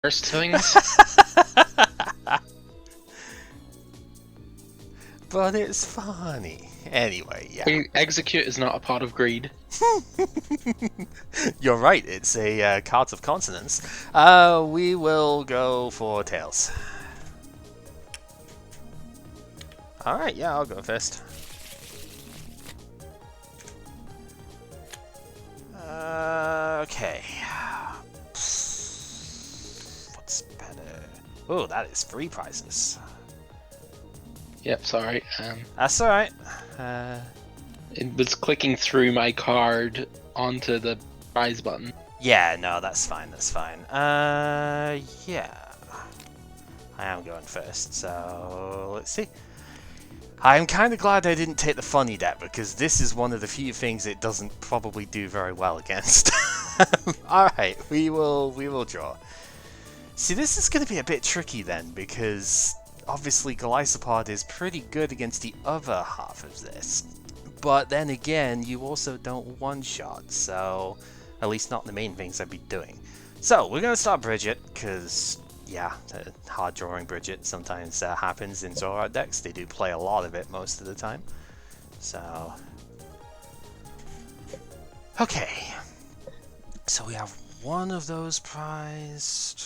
worst things. But it's funny. Anyway, yeah. Execute is not a pot of greed. You're right, it's a Cards of Consonance. We will go for Tails. Alright, yeah, I'll go first. Okay. What's better? Oh, that is 3 prizes. Yep, sorry. That's alright. It was clicking through my card onto the prize button. Yeah, no, that's fine, that's fine. Yeah. I am going first, so let's see. I'm kind of glad I didn't take the funny deck, because this is one of the few things it doesn't probably do very well against. Alright, we will draw. See, this is going to be a bit tricky then, because obviously Golisopod is pretty good against the other half of this. But then again, you also don't one-shot, so at least not the main things I'd be doing. So, we're going to start Bridget, because yeah, hard drawing Bridget sometimes happens in Zoroark decks. They do play a lot of it most of the time. So, okay. So we have one of those prized.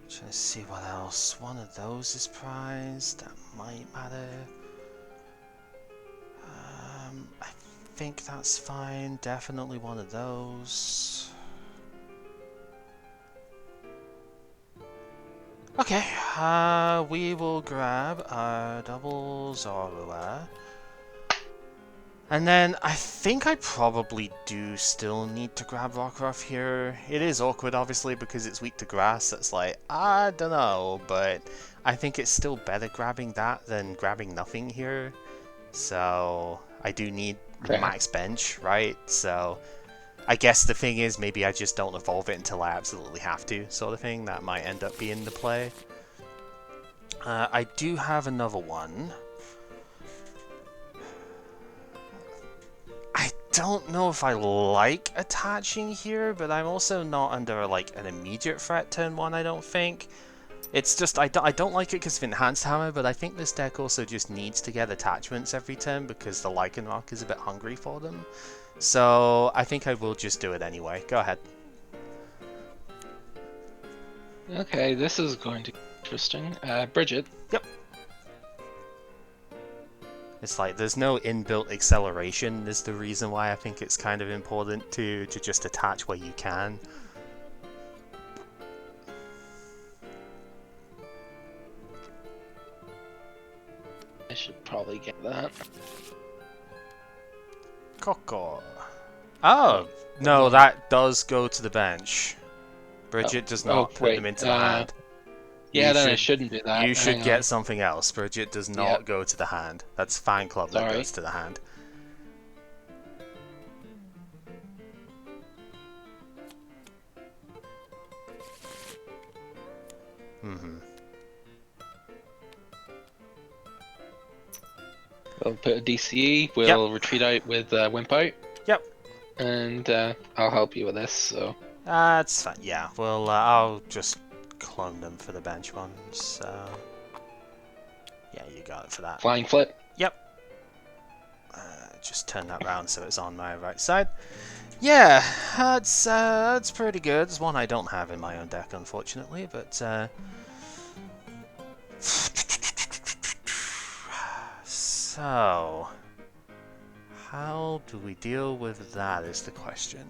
Trying to see what else. One of those is prized. That might matter. I think that's fine. Definitely one of those. Okay, we will grab our double Zoroark. And then I think I probably do still need to grab Rockruff here. It is awkward, obviously, because it's weak to grass. It's like, I don't know, but I think it's still better grabbing that than grabbing nothing here. So I do need max bench, right? So I guess the thing is, maybe I just don't evolve it until I absolutely have to, sort of thing. That might end up being the play. I do have another one. I don't know if I like attaching here, but I'm also not under like an immediate threat turn 1, I don't think. It's just, I don't like it because of Enhanced Hammer, but I think this deck also just needs to get attachments every turn because the Lycanroc is a bit hungry for them. So I think I will just do it anyway. Go ahead. Okay, this is going to be interesting. Bridget. Yep. It's like there's no inbuilt acceleration is the reason why I think it's kind of important to just attach where you can. I should probably get that. Koko. Oh, no, that does go to the bench. Bridget does not put them into the hand. Yeah, then I shouldn't do that. You should get something else. Bridget does not go to the hand. That's Fan Club that goes to the hand. We'll put a DCE, we'll retreat out with Wimp out. Yep. And I'll help you with this, so. That's fine, yeah. Well, I'll just clone them for the bench ones, so. Yeah, you got it for that. Flying Flip? Yep. Just turn that round so it's on my right side. Yeah, that's pretty good. It's one I don't have in my own deck, unfortunately, but so how do we deal with that is the question.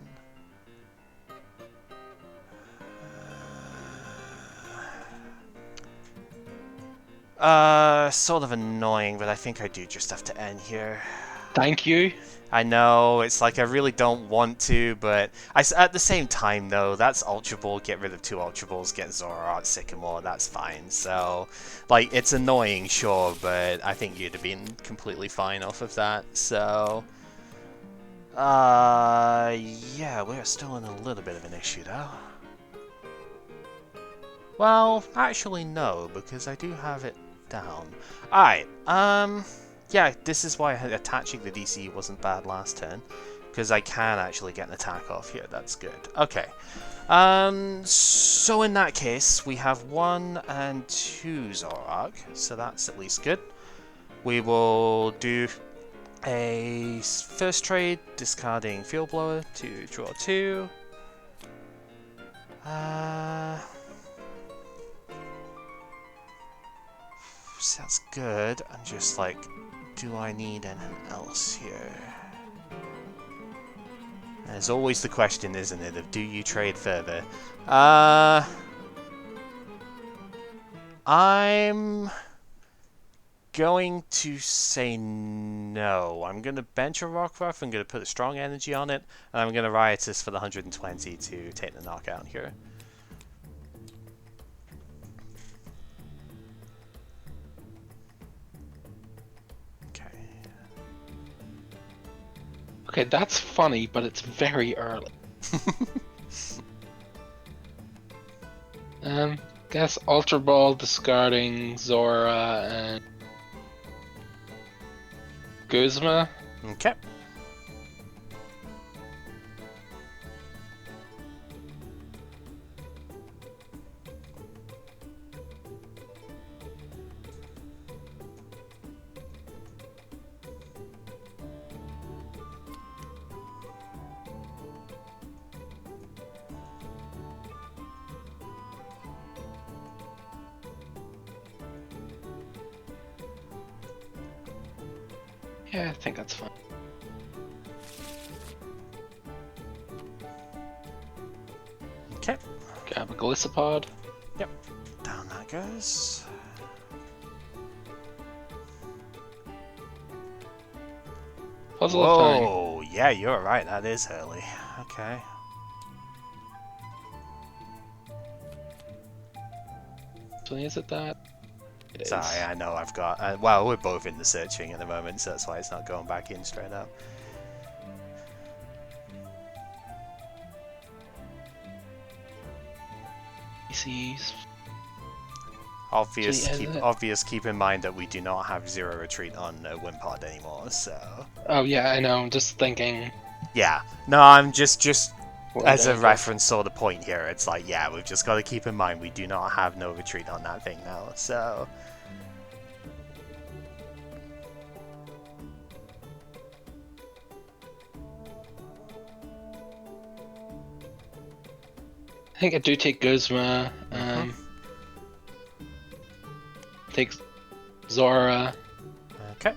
Sort of annoying, but I think I do just have to end here. Thank you. I know, it's like I really don't want to, but at the same time though, that's Ultra Ball, get rid of 2 Ultra Balls, get Zoroark, Sycamore, that's fine. So, like, it's annoying, sure, but I think you'd have been completely fine off of that, so. Yeah, we're still in a little bit of an issue though. Well, actually no, because I do have it down. Alright, yeah, this is why attaching the DC wasn't bad last turn, because I can actually get an attack off here. That's good. Okay. So in that case, we have 1 and 2 Zoroark, so that's at least good. We will do a first trade, discarding Field Blower to draw 2. So that's good. I'm just like, do I need anything else here? There's always the question, isn't it, of do you trade further? I'm going to say no. I'm going to bench a Rockruff, I'm going to put a strong energy on it, and I'm going to Riotous for the 120 to take the knockout here. Okay, that's funny, but it's very early. Guess Ultra Ball discarding Zora and Guzma. Okay. Yeah, I think that's fine. Okay. Grab a Golisopod. Yep. Down that goes. Puzzle of Time. Oh, yeah, you're right. That is early. Okay. So is it that? It is. Sorry, I know I've got... well, we're both in the searching at the moment, so that's why it's not going back in straight up. PCs. Obvious, keep in mind that we do not have Zero Retreat on Wimpod anymore, so... Oh yeah, I know, I'm just thinking... Yeah. No, I'm just as a dangerous. reference sort of point here, it's like, yeah, we've just got to keep in mind we do not have no retreat on that thing now, so... I think I do take Guzma, take Zora. Okay.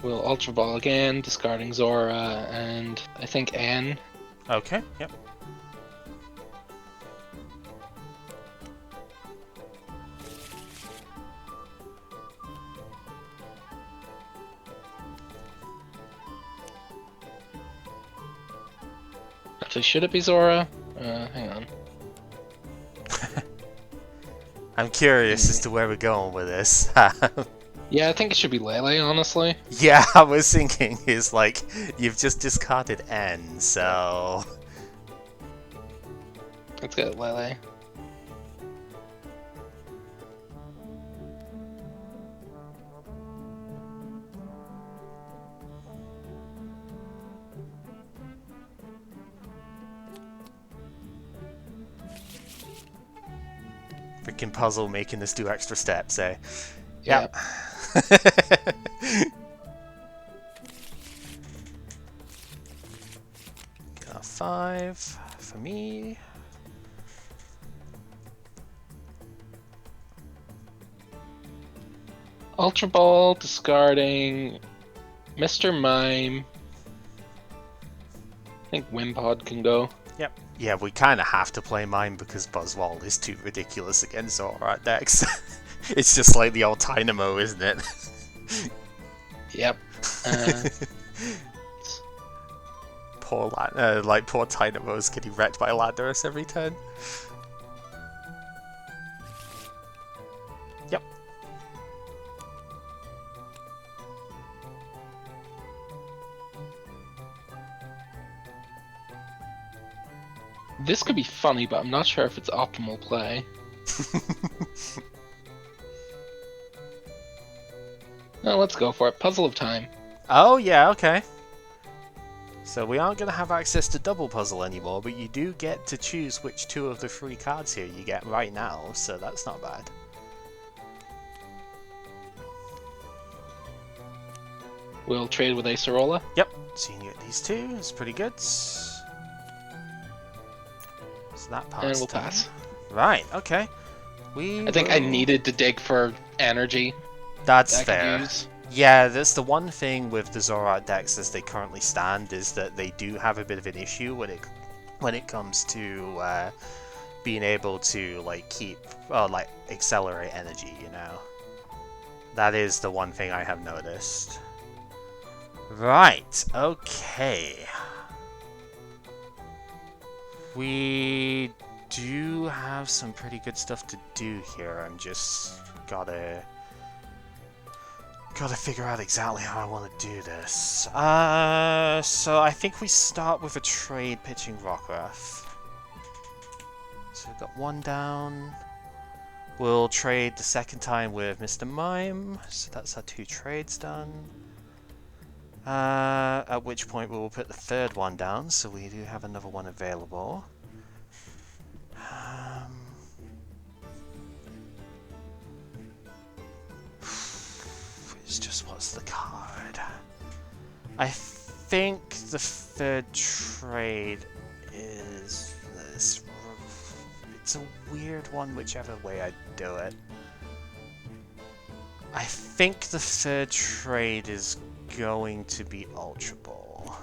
We'll Ultra Ball again, discarding Zora, and I think Anne. Okay, yep. Actually, should it be Zora? Hang on. I'm curious as to where we're going with this. Yeah, I think it should be Lele, honestly. Yeah, I was thinking is like, you've just discarded N, so... Let's get Lele. Freaking puzzle making us do extra steps, eh? Yeah. Got 5 for me. Ultra Ball, discarding Mr. Mime. I think Wimpod can go. Yep. Yeah, we kind of have to play mine because Buzzwole is too ridiculous against Zoroark decks. It's just like the old Dynamo, isn't it? Yep. Poor Dynamo's getting wrecked by Landorus every turn. Yep. This could be funny, but I'm not sure if it's optimal play. No, let's go for it. Puzzle of Time. Oh, yeah, okay. So we aren't going to have access to double puzzle anymore, but you do get to choose which 2 of the 3 cards here you get right now, so that's not bad. We'll trade with Acerola. Yep, so you can get these 2, it's pretty good. So that part's And we'll done. pass. Right, okay. I think I needed to dig for energy. That's that I fair. could use. Yeah, that's the one thing with the Zoroark decks as they currently stand, is that they do have a bit of an issue when it comes to being able to accelerate energy, you know. That is the one thing I have noticed. Right, okay. We do have some pretty good stuff to do here. I'm just gotta figure out exactly how I want to do this. So I think we start with a trade pitching Rockruff. So we've got 1 down. We'll trade the second time with Mr. Mime. So that's our 2 trades done. At which point we will put the third one down, so we do have another one available. It's just, what's the card? I think the third trade is this. It's a weird one, whichever way I do it. I think the third trade is going to be Ultra Ball.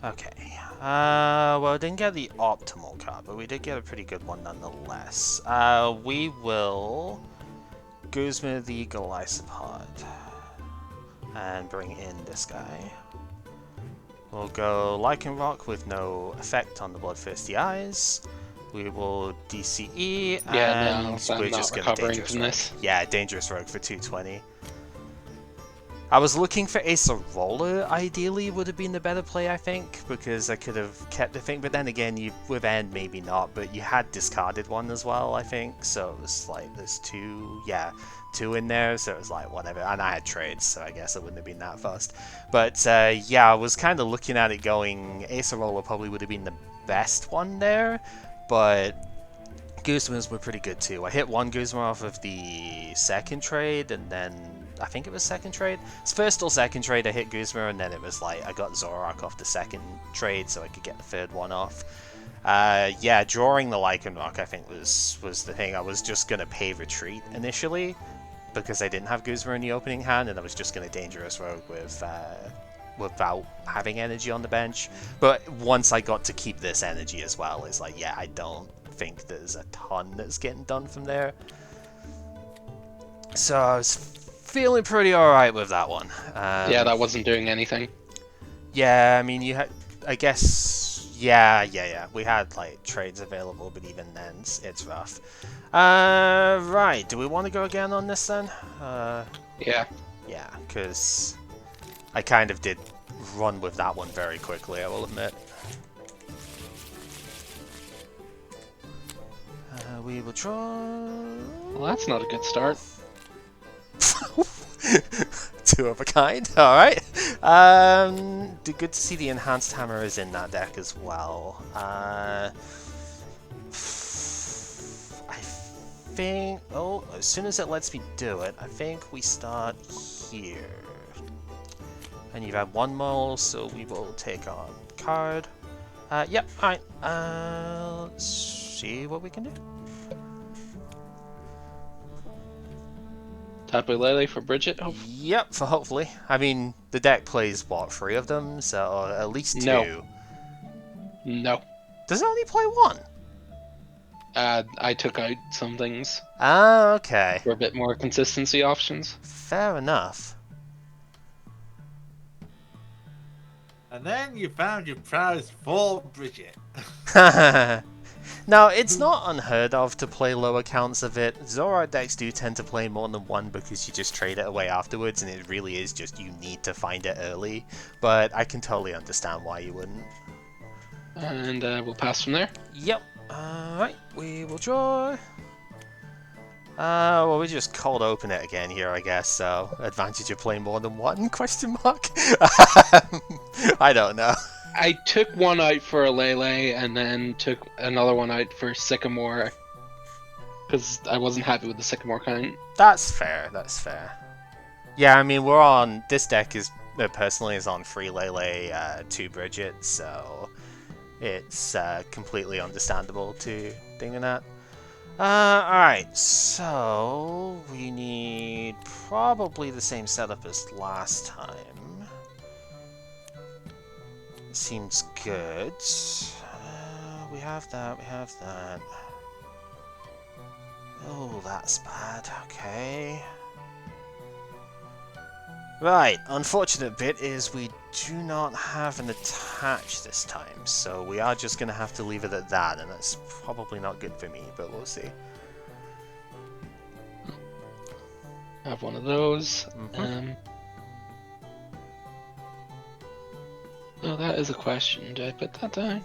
Okay. Well, I didn't get the optimal card, but we did get a pretty good one nonetheless. We will Guzma the Golisopod and bring in this guy. We'll go Lycanroc with no effect on the Bloodthirsty Eyes. We will DCE, Yeah, and no, we're I'm just not going to recovering Dangerous from Rogue. this. Yeah, Dangerous Rogue for 220. I was looking for Acerola, ideally would have been the better play, I think, because I could have kept the thing, but then again, with End, maybe not, but you had discarded one as well, I think, so it was like, there's 2 in there, so it was like, whatever, and I had trades, so I guess it wouldn't have been that fast. But, yeah, I was kind of looking at it going, Acerola probably would have been the best one there, but Guzmas were pretty good too. I hit 1 Guzma off of the second trade, and then I think it was second trade. It's first or second trade I hit Guzma, and then it was like I got Zoroark off the second trade so I could get the third one off. Yeah, drawing the Lycanroc I think was the thing. I was just going to pay retreat initially because I didn't have Guzma in the opening hand, and I was just going to Dangerous Rogue without having energy on the bench. But once I got to keep this energy as well, it's like, yeah, I don't think there's a ton that's getting done from there. So I was feeling pretty alright with that one. Yeah, that wasn't doing anything. Yeah, I mean, you had, I guess, yeah. We had like trades available, but even then, it's rough. Right, do we want to go again on this then? Yeah. Yeah, because I kind of did run with that one very quickly, I will admit. We will draw... Well, that's not a good start. 2 of a kind, alright. Good to see the Enhanced Hammer is in that deck as well. I think... Oh, as soon as it lets me do it, I think we start here. And you've had 1 more, so we will take on card. Yep, alright. Let's see what we can do. Tapu Lele for Bridget? Oh. Yep, for hopefully. I mean, the deck plays, what, 3 of them? So at least 2. No. Does it only play 1? I took out some things Ah, okay. for a bit more consistency options. Fair enough. And then you found your prize for Bridget. Now, it's not unheard of to play lower counts of it. Zoroark decks do tend to play more than 1 because you just trade it away afterwards, and it really is just you need to find it early. But I can totally understand why you wouldn't. And we'll pass from there. Yep. Alright, we will draw. Well, we just cold open it again here, I guess, so advantage of playing more than one, question mark? I don't know. I took one out for a Lele and then took another one out for Sycamore because I wasn't happy with the Sycamore count. That's fair, that's fair. Yeah, I mean, we're on, this deck is, personally is on 3 Lele, 2 Bridget, so it's completely understandable to think of that. Alright, so we need probably the same setup as last time. Seems good. We have that, we have that. Oh, that's bad, okay. Right, unfortunate bit is we do not have an attach this time, so we are just going to have to leave it at that, and that's probably not good for me, but we'll see. Have one of those. Oh, that is a question. Did I put that down?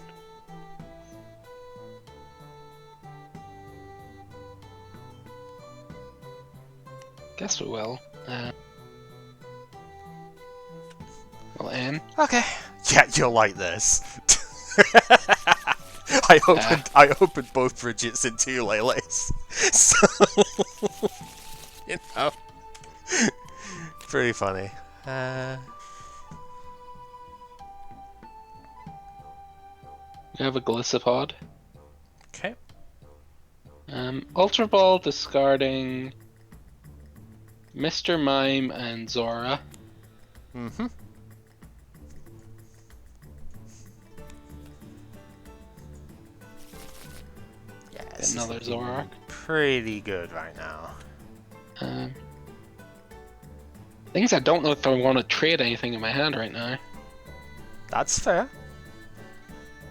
Guess we will. Well, N. Okay. Yeah, you'll like this. I opened both Bridgets and 2 Leles. So, you know. Pretty funny. We have a Golisopod. Okay. Ultra Ball discarding Mr. Mime and Zora. Mm-hmm. Yes. Another Zoroark. Pretty good right now. Things I don't know if I want to trade anything in my hand right now. That's fair.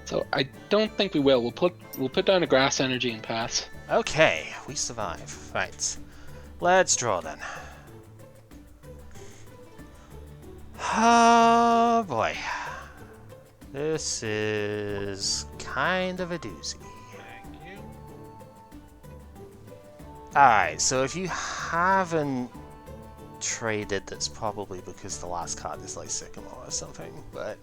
So I don't think we will. We'll put down a Grass Energy and pass. Okay, we survive. Right. Let's draw then. Oh boy. This is kind of a doozy. Thank you. Alright, so if you haven't traded, that's probably because the last card is like Sycamore or something, but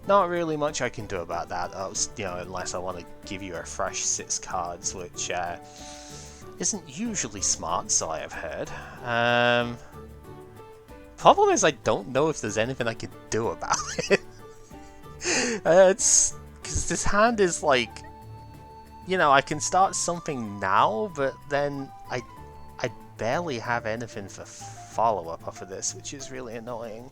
not really much I can do about that, unless I want to give you a fresh 6 cards, which isn't usually smart, so I have heard. Problem is I don't know if there's anything I can do about it. It's because this hand is like, I can start something now, but then I barely have anything for follow-up off of this, which is really annoying.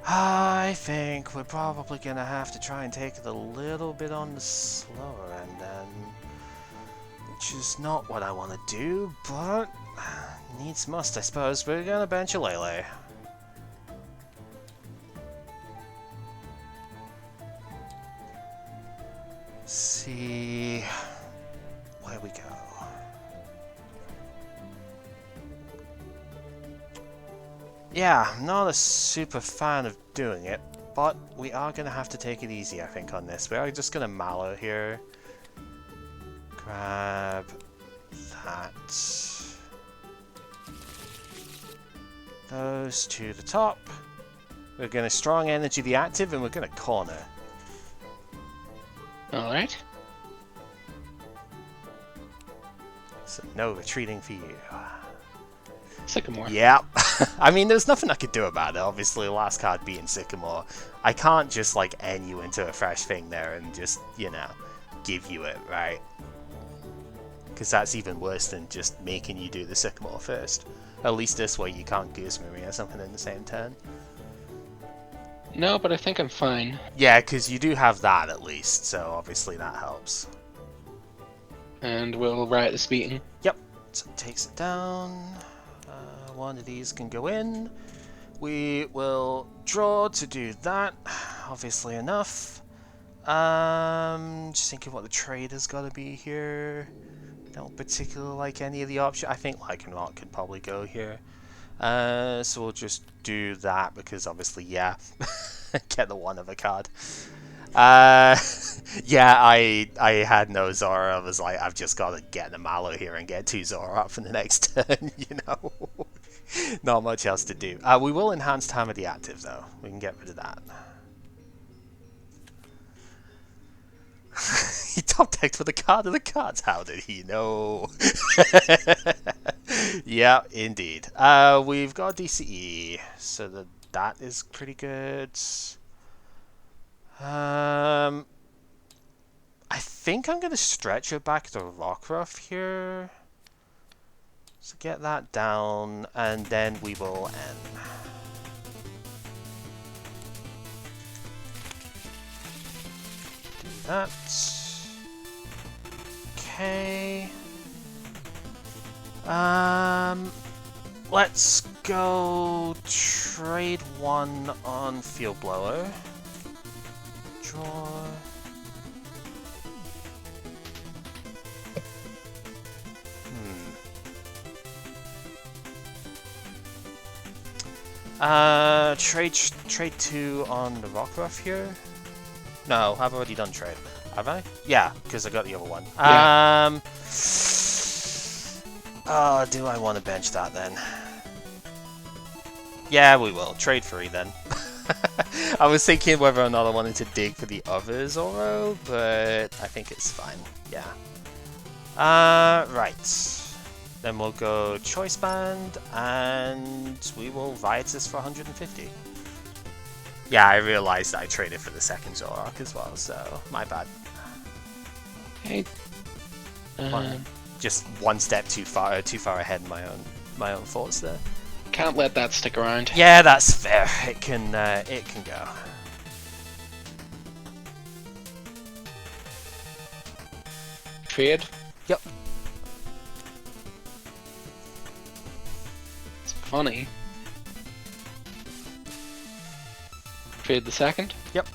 I think we're probably gonna have to try and take it a little bit on the slower end then, which is not what I want to do, but needs must, I suppose. We're gonna bench a Lele. See where we go. Yeah, I'm not a super fan of doing it, but we are going to have to take it easy, I think, on this. We are just going to mallow here. Grab that. Those to the top. We're going to strong energy the active, and we're going to corner. Alright. So no retreating for you. Sycamore. Yeah. I mean, there's nothing I could do about it. Obviously, last card being Sycamore. I can't just, like, N you into a fresh thing there and just, give you it, right? Because that's even worse than just making you do the Sycamore first. At least this way you can't Goose Marie or something in the same turn. No, but I think I'm fine. Yeah, because you do have that at least, so obviously that helps. And we'll riot this beating. Yep. So it takes it down. One of these can go in. We will draw to do that, obviously enough. Just thinking what the trade has got to be here. Don't particularly like any of the options. I think Lycanroc could probably go here. So we'll just do that because obviously, yeah, get the one of a card. Yeah, I had no Zora. I was like, I've just got to get the Mallow here and get 2 Zoroark for the next turn, you know? Not much else to do. We will enhance time of the active, though. We can get rid of that. He top decked with a card of the cards. How did he know? Yeah, indeed. We've got DCE, so that is pretty good. I think I'm going to stretch it back to Rockruff here. So get that down, and then we will end. Do that. Okay. Let's go trade 1 on Field Blower. Draw. Trade 2 on the Rockruff here. No, I've already done trade. Have I? Yeah, because I got the other one. Yeah. Oh, do I want to bench that then? Yeah, we will. Trade 3 then. I was thinking whether or not I wanted to dig for the other Zoro, but I think it's fine. Yeah. Right. Then we'll go Choice Band, and we will Riotous for 150. Yeah, I realized I traded for the second Zoroark as well, so my bad. Hey. Just one step too far ahead in my own thoughts there. Can't let that stick around. Yeah, that's fair. It can go. Trade. Yep. It's funny. Trade the second. Yep.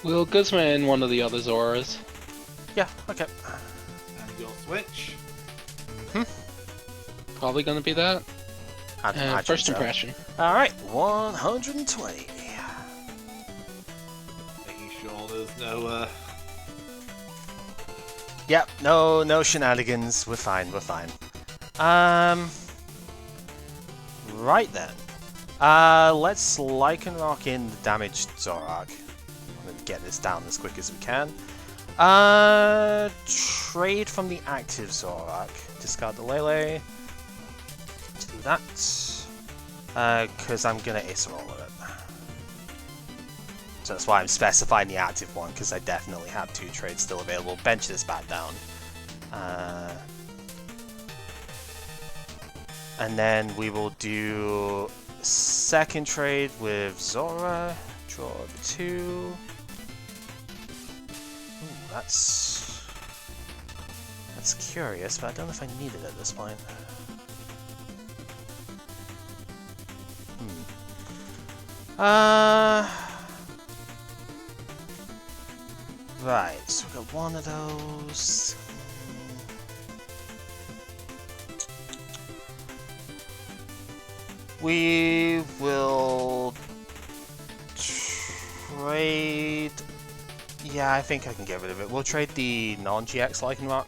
We'll Guzma in one of the other Zoras. Yeah, okay. And you'll switch. Probably gonna be that. First impression. Alright, 120. Making sure there's no Yep, no shenanigans. We're fine. Right then. Let's Lycanroc in the damaged Zoroark. I'm gonna get this down as quick as we can. Trade from the active Zoroark. Discard the Lele. Let's do that. Because I'm gonna Ace roll with it. So that's why I'm specifying the active one, because I definitely have 2 trades still available. Bench this back down. And then we will do second trade with Zora. Draw the 2. Ooh, that's curious, but I don't know if I need it at this point. Right, so we've got one of those. We will trade. Yeah, I think I can get rid of it. We'll trade the non-GX Lycanroc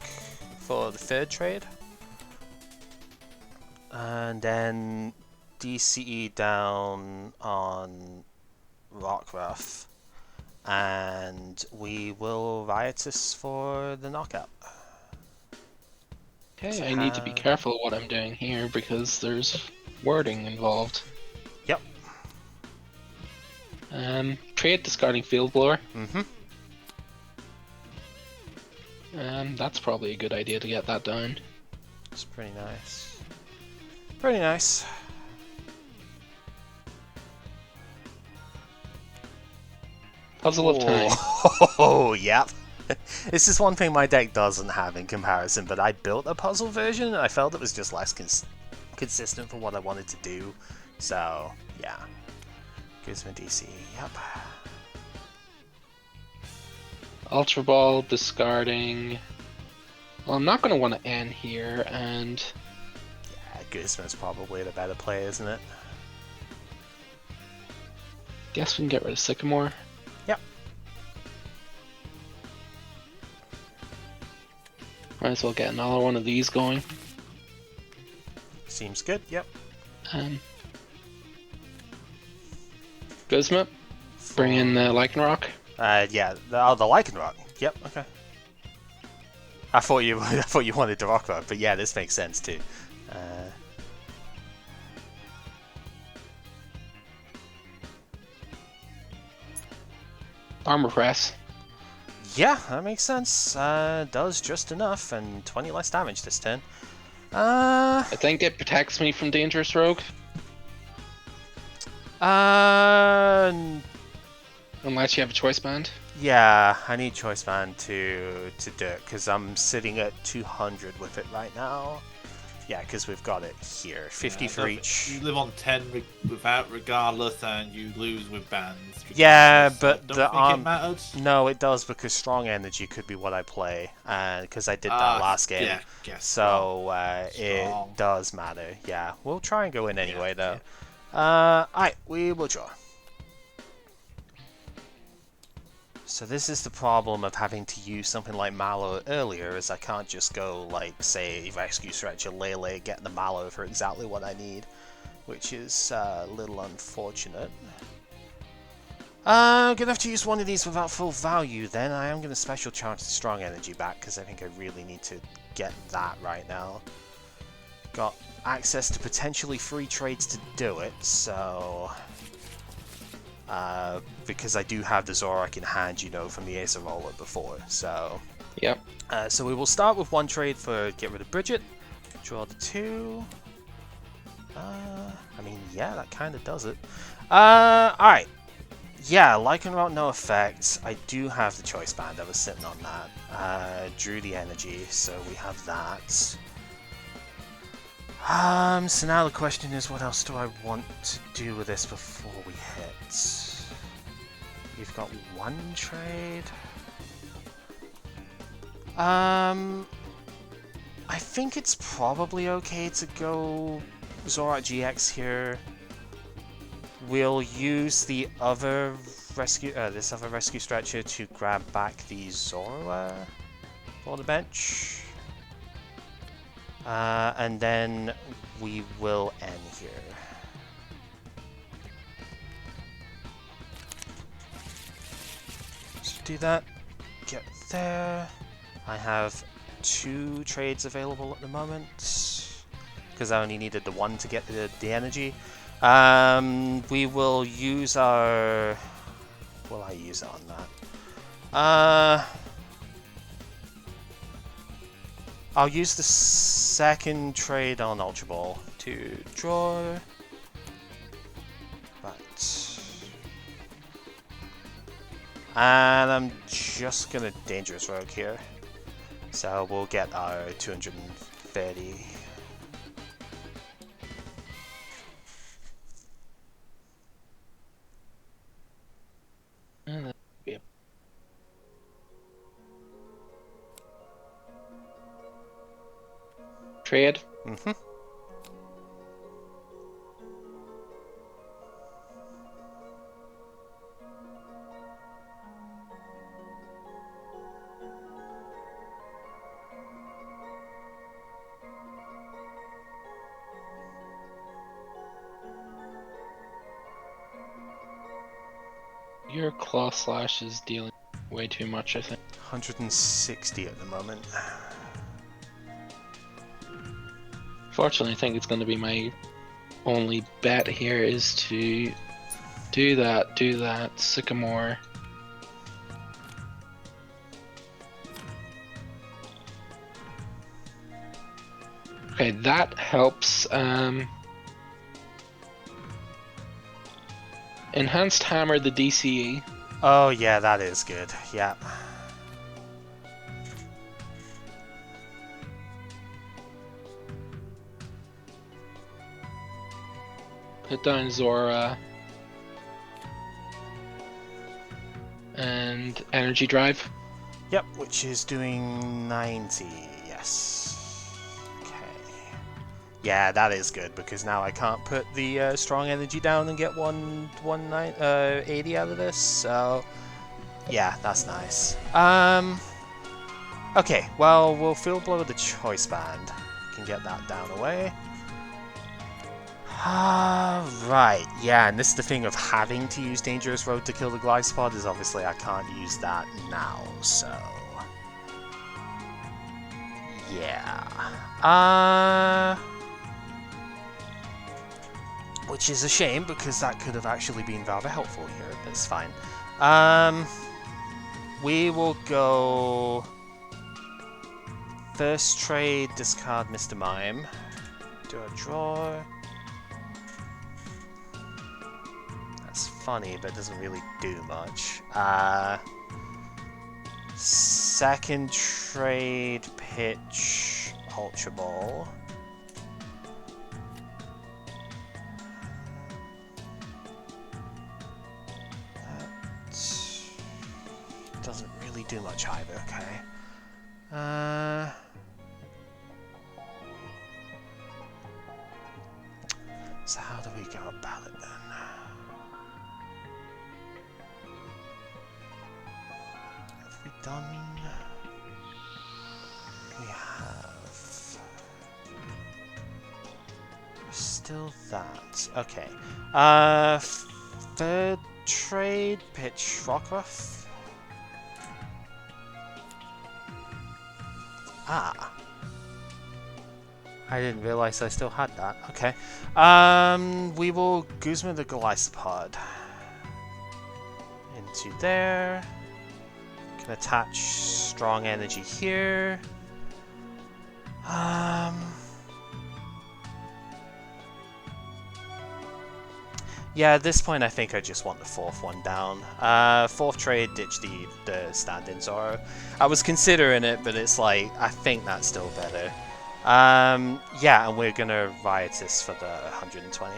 for the third trade. And then DCE down on Rockruff. And we will Riotous for the knockout. Okay, I need to be careful what I'm doing here because there's wording involved. Yep. Trade discarding Field Blower. That's probably a good idea to get that down. It's pretty nice. Pretty nice. Puzzle of Time. Oh, yep. This is one thing my deck doesn't have in comparison, but I built a puzzle version and I felt it was just less consistent for what I wanted to do. So, yeah. Guzman DC, yep. Ultra Ball, discarding. Well, I'm not going to want to end here, and... Yeah, Guzman's probably the better play, isn't it? Guess we can get rid of Sycamore. Yep. Might as well get another one of these going. Seems good, yep. Guzma, bring in the Lycanroc. Yeah, the Lycanroc. Yep, okay. I thought you wanted the Rock Rock, but yeah, this makes sense too. Armor Press. Yeah, that makes sense. Does just enough, and 20 less damage this turn. I think it protects me from Dangerous Rogue. Unless you have a choice band. Yeah, I need choice band to do it because I'm sitting at 200 with it right now. Yeah, because we've got it here, 50 for each. You live on 10 without regardless, and you lose with bands. Yeah, but I don't think it matters. No, it does because strong energy could be what I play, because I did that last game. Yeah, yes, so it does matter. Yeah, we'll try and go in anyway though. Yeah. Alright, we will draw. So this is the problem of having to use something like Mallow earlier, is I can't just go, like, say, Rescue Stretcher, Lele, get the Mallow for exactly what I need, which is a little unfortunate. I'm gonna have to use one of these without full value then. I am gonna special charge the strong energy back, because I think I really need to get that right now. Got access to potentially free trades to do it, so... because I do have the Zoroark in hand, you know, from the Ace of Roller before, so... Yep. So we will start with one trade for get rid of Bridget, draw the 2... I mean, yeah, that kind of does it. Alright. Yeah, Lycanroc, no effect. I do have the choice band, I was sitting on that. Drew the energy, so we have that. So now the question is, what else do I want to do with this before we hit? We've got one trade. I think it's probably okay to go Zoroark GX here. We'll use the other rescue, this other rescue stretcher to grab back the Zoroark for the bench. And then we will end here. So do that, get there. I have 2 trades available at the moment, because I only needed the one to get the energy. We will use our... Will I use it on that? I'll use the second trade on Ultra Ball to draw. Right. And I'm just gonna Dangerous Rogue here. So we'll get our 230. Yep. Trade. Mm-hmm. Your Claw Slash is dealing way too much, I think. 160 at the moment. Fortunately, I think it's going to be my only bet here is to do that, Sycamore. Okay, that helps. Enhanced Hammer the DCE. Oh yeah, that is good. Yeah. Put down Zora and Energy Drive. Yep, which is doing 90, yes. Okay. Yeah, that is good, because now I can't put the strong energy down and get 80 out of this, so... Yeah, that's nice. Okay, well, we'll Field Blow with the Choice Band. Can get that down away. Right, yeah, and this is the thing of having to use Dangerous Road to kill the Golisopod, is obviously I can't use that now, so... Yeah. Which is a shame, because that could have actually been rather helpful here, but it's fine. We will go... First trade, discard Mr. Mime. Do a draw. That's funny, but doesn't really do much. Second trade, pitch, Ultra Ball. That doesn't really do much either, okay. So how do we go about it then? Have we done? We have. Still that. Okay. Third trade, pitch Rockruff. Ah. I didn't realize I still had that. Okay. We will Guzma the Golisopod into there. Can attach strong energy here. Yeah, at this point I think I just want the fourth one down. Fourth trade, ditch the stand-in Zoro. I was considering it, but it's like, I think that's still better. Yeah, and we're gonna Riotous for the 120.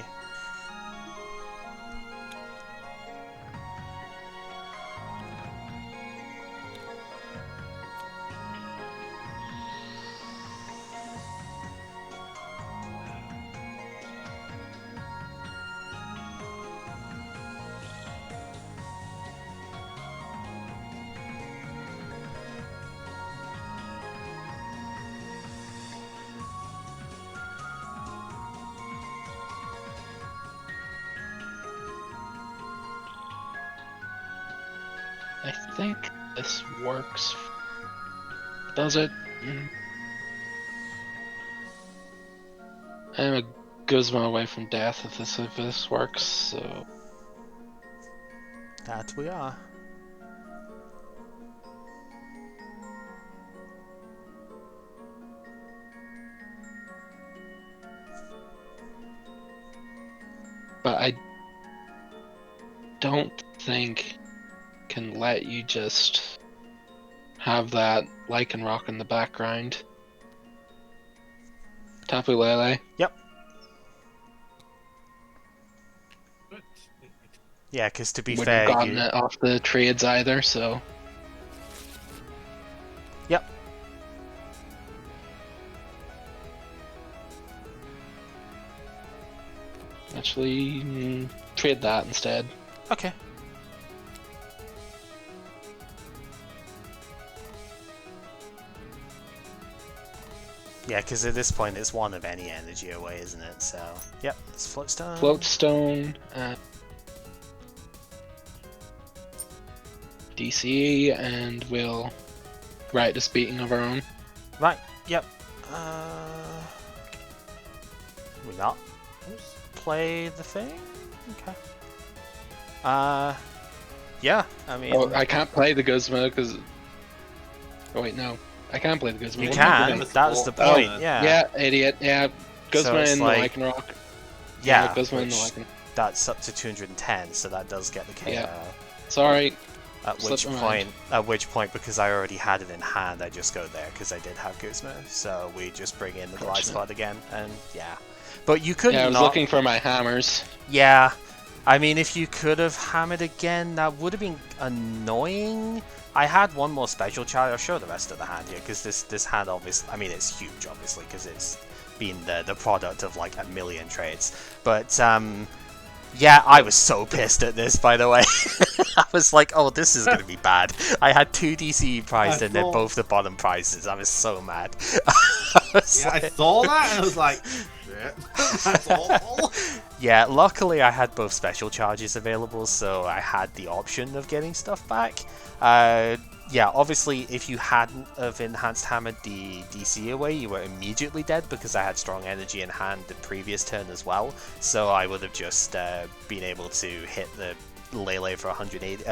I think this works. Does it? I'm a Guzma away from death if this works, so... That we are. But I don't think can let you just have that Lycanroc in the background. Tapu Lele. Yep. Yeah, because to be Wouldn't fair, have gotten it off the trades either, so... Yep. Actually, trade that instead. Okay. Yeah, because at this point it's one of any energy away, isn't it? So, yep, it's Floatstone. Floatstone, DCE, and we'll write a beating of our own. Right, yep. We not play the thing? Okay. Yeah, I mean... Oh, I can't play the Guzma because... Oh wait, no. I can't play the Guzma. You What can, am I doing? that's the point, yeah. Yeah, idiot, yeah. Guzma So it's in like- the Lycanroc. Yeah, Guzma in the which Lycanroc. that's up to 210, so that does get the KO. Yeah. Sorry. At Slipped which point, because I already had it in hand, I just go there, because I did have Guzma, so we just bring in the Gotcha. Golisopod again, and yeah. But you could Yeah, I was not... looking for my hammers. Yeah, I mean, if you could have hammered again, that would have been annoying. I had one more special charge. I'll show the rest of the hand here, because this hand, obviously, I mean, it's huge, obviously, because it's been the product of like a million trades. But yeah, I was so pissed at this, by the way. I was like, oh, this is going to be bad. I had 2 DCE prized and they're both the bottom prizes. I was so mad. I saw that and I was like, shit, that's awful. Yeah, luckily I had both special charges available, so I had the option of getting stuff back. Yeah, obviously, if you hadn't have enhanced hammered the DC away, you were immediately dead because I had strong energy in hand the previous turn as well. So I would have just been able to hit the Lele for 180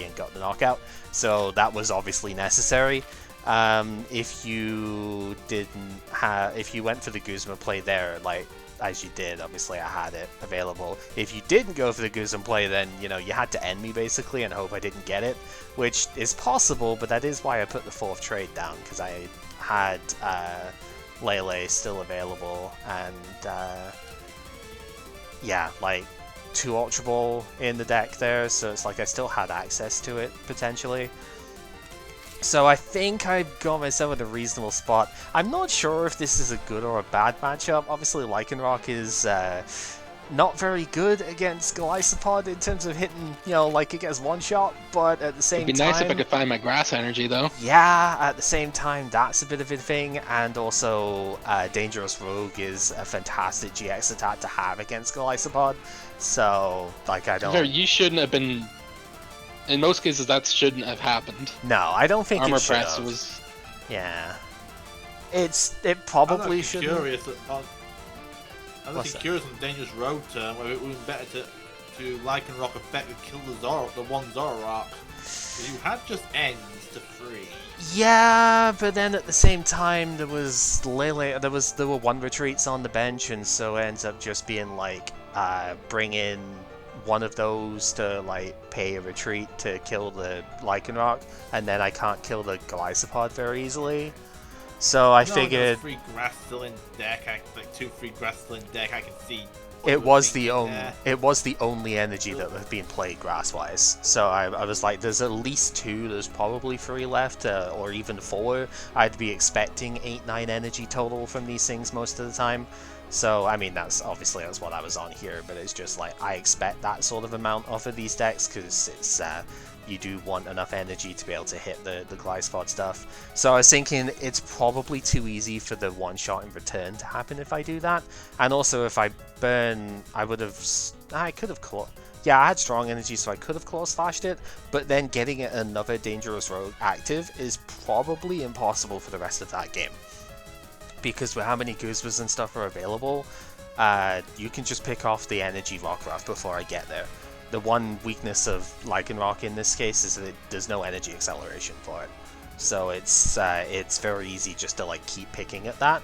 and got the knockout. So that was obviously necessary. If you went for the Guzma play there, like as you did, obviously I had it available. If you didn't go for the Guzma play, then you had to end me basically and hope I didn't get it, which is possible, but that is why I put the 4th trade down, because I had Lele still available, and yeah, like 2 Ultra Ball in the deck there, so it's like I still had access to it potentially. So I think I've got myself in a reasonable spot. I'm not sure if this is a good or a bad matchup. Obviously, Lycanroc is not very good against Golisopod in terms of hitting, like it gets one shot, but at the same time... It'd be nice if I could find my grass energy, though. Yeah, at the same time, that's a bit of a thing, and also Dangerous Rogue is a fantastic GX attack to have against Golisopod, so, like, I don't... You shouldn't have been... In most cases, that shouldn't have happened. No, I don't think Armor it should Press have. was... Yeah. It probably should have. I'm actually curious on the Dangerous Road turn whether it would be better to Lycanroc effect and kill the one Zoroark. You had just ends to free. Yeah, but then at the same time there was Lele, there were 1 retreats on the bench, and so it ends up just being like bring in one of those to like pay a retreat to kill the Lycanroc, and then I can't kill the Golisopod very easily. So I figured free grass still in deck. Like 2 free grass still in deck. I can see. It was the only energy that had been played grass-wise. So I was like, there's at least 2, there's probably 3 left, or even 4. I'd be expecting 8-9 energy total from these things most of the time. So, I mean, that's what I was on here, but it's just like, I expect that sort of amount off of these decks, because it's, you do want enough energy to be able to hit the Golisopod stuff. So I was thinking it's probably too easy for the 1-shot in return to happen if I do that. And also if I burn, I could have claw... Yeah, I had strong energy, so I could have claw slashed it, but then getting another Dangerous Rogue active is probably impossible for the rest of that game. Because with how many Guzmas and stuff are available, you can just pick off the energy Rockruff before I get there. The one weakness of Lycanroc in this case is that there's no energy acceleration for it. So it's very easy just to like keep picking at that.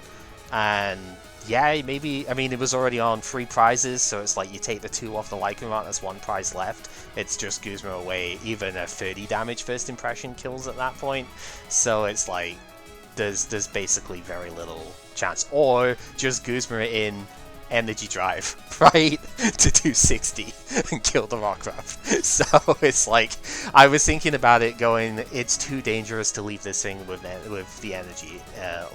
And yeah, maybe, I mean, it was already on 3 prizes, so it's like you take the 2 off the Lycanroc, there's 1 prize left. It's just Guzma away, even a 30 damage first impression kills at that point. So it's like, there's basically very little chance. Or just Guzma in energy drive, right, to do 60 and kill the Rockruff. So it's like, I was thinking about it going, it's too dangerous to leave this thing with the energy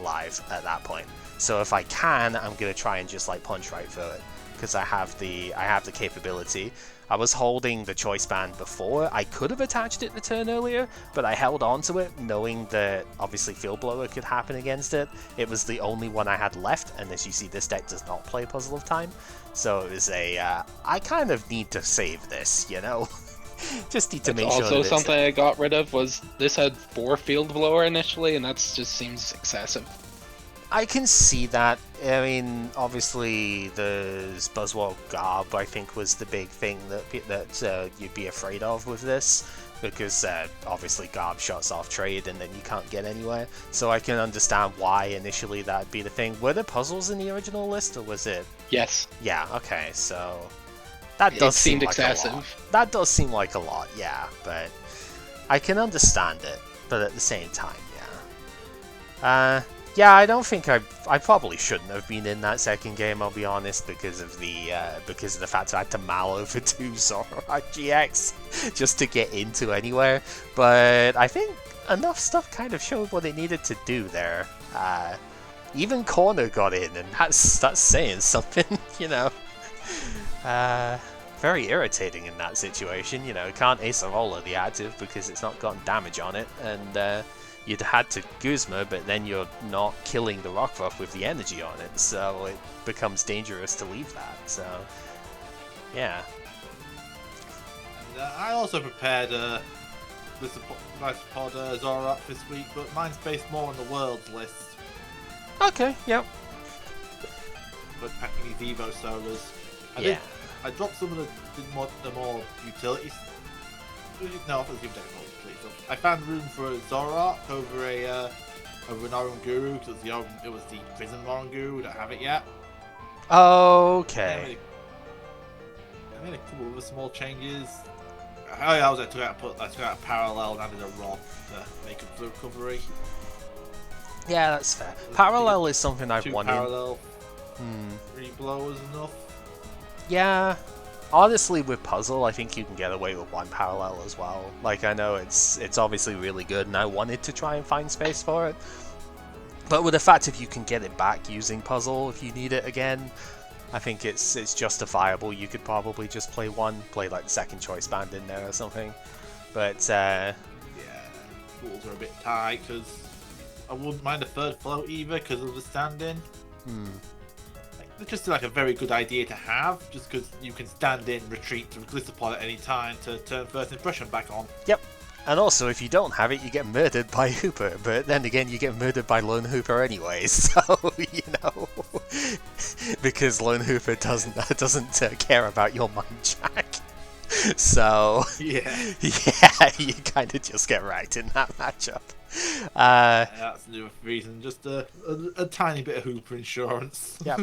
live at that point. So if I can, I'm gonna try and just like punch right through it, because I have the capability. I was holding the choice band before. I could have attached it the turn earlier, but I held on to it knowing that obviously Field Blower could happen against it. It was the only one I had left, and as you see, this deck does not play Puzzle of Time. So it was I kind of need to save this, just need to make sure. Also, something I got rid of was this had 4 Field Blower initially, and that just seems excessive. I can see that. I mean, obviously, the Buzzwole Garb, I think, was the big thing that you'd be afraid of with this, because obviously Garb shuts off trade and then you can't get anywhere. So I can understand why initially that'd be the thing. Were there puzzles in the original list, or was it? Yes. Yeah, okay, so that does seem like excessive. A lot. That does seem like a lot, yeah, but I can understand it, but at the same time, yeah. Yeah, I don't think I probably shouldn't have been in that second game. I'll be honest, because of the fact I had to mal over 2 Zoroark GX just to get into anywhere. But I think enough stuff kind of showed what it needed to do there. Even Corner got in, and that's saying something, you know. Very irritating in that situation, you know. Can't Ace Arola the active because it's not gotten damage on it, and you'd had to Guzma, but then you're not killing the Rockruff with the energy on it, so it becomes dangerous to leave that, so yeah. And I also prepared Golisopod Zoroark this week, but mine's based more on the world's list. Okay, yep. But packing these Evo Solas. I dropped some of the more utilities. No, I thought it was even technical. I found room for a Zoroark over an Oranguru, because it was the Prison Oranguru. We don't have it yet. Okay. I made a couple of small changes. Oh yeah, I took out a parallel and added a rock to make a recovery. Yeah, that's fair. Parallel is something I've wanted. Parallel. 3 blowers enough. Yeah. Honestly, with Puzzle, I think you can get away with 1 parallel as well. Like, I know it's obviously really good, and I wanted to try and find space for it. But with the fact if you can get it back using Puzzle if you need it again, I think it's justifiable. You could probably just play like the second choice band in there or something. But yeah, rules are a bit tight because I wouldn't mind a third float either because of the stand-in. It's just like a very good idea to have, just because you can stand in, retreat to Golisopod at any time to turn first impression back on. Yep. And also, if you don't have it, you get murdered by Hooper. But then again, you get murdered by Lone Hooper anyway, so, you know. Because Lone Hooper doesn't care about your mind jack. So, yeah, you kind of just get wrecked in that matchup. That's the reason, just a tiny bit of Hooper insurance. Yeah,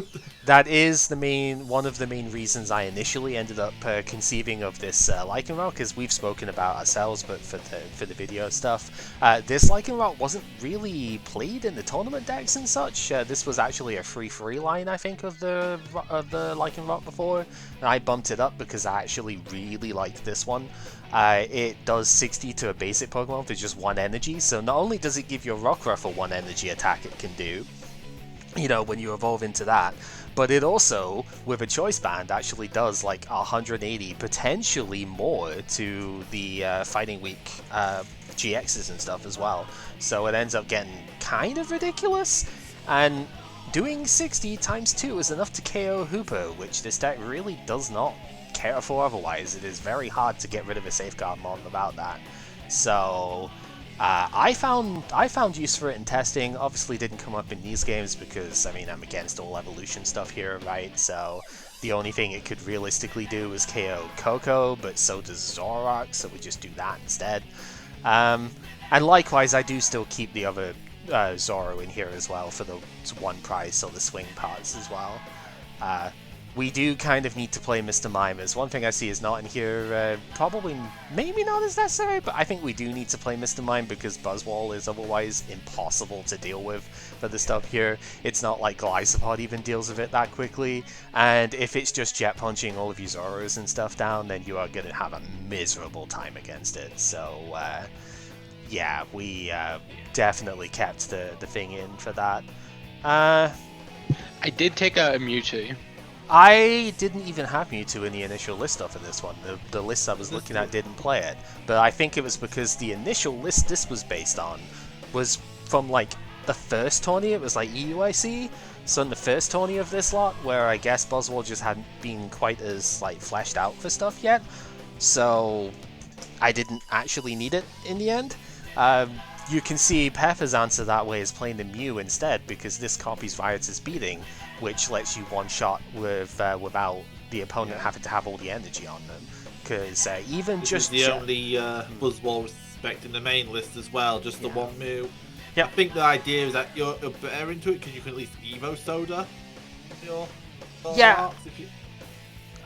that is one of the main reasons I initially ended up conceiving of this Lycanroc, because we've spoken about ourselves, but for the video stuff, this Lycanroc wasn't really played in the tournament decks and such. This was actually a free line, I think, of the Lycanroc before, and I bumped it up because I actually really liked this one. It does 60 to a basic Pokemon for just 1 energy, so not only does it give your Rockruff a 1 energy attack it can do, you know, when you evolve into that, but it also, with a choice band, actually does like 180, potentially more, to the Fighting Week GXs and stuff as well. So it ends up getting kind of ridiculous, and doing 60 times 2 is enough to KO Hooper, which this deck really does not care for otherwise. It is very hard to get rid of a safeguard mon without that. So I found use for it in testing. Obviously didn't come up in these games because, I mean, I'm against all evolution stuff here, right? So the only thing it could realistically do is KO Koko, but so does Zoroark, so we just do that instead. And likewise, I do still keep the other Zoro in here as well for the 1 price, so the swing parts as well. We do kind of need to play Mr. Mimers. One thing I see is not in here, probably, maybe not as necessary, but I think we do need to play Mr. Mime because Buzzwole is otherwise impossible to deal with for the stuff here. It's not like Golisopod even deals with it that quickly, and if it's just jet punching all of your Zoros and stuff down, then you are going to have a miserable time against it. So, yeah, we definitely kept the thing in for that. I did take a Mewtwo. I didn't even have Mewtwo in the initial list for this one. The list I was looking at didn't play it. But I think it was because the initial list this was based on was from, like, the first tourney. It was, like, EUIC. So in the first tourney of this lot, where I guess Buzzwole just hadn't been quite as, like, fleshed out for stuff yet. So I didn't actually need it in the end. You can see Pepper's answer that way is playing the Mew instead, because this copies Riot's Beating, which lets you one-shot without the opponent having to have all the energy on them. Because even this just... is the only Buzzwole respect in the main list as well, just the 1 Mew. Yep. I think the idea is that you're better into it because you can at least Evo Soda your yeah.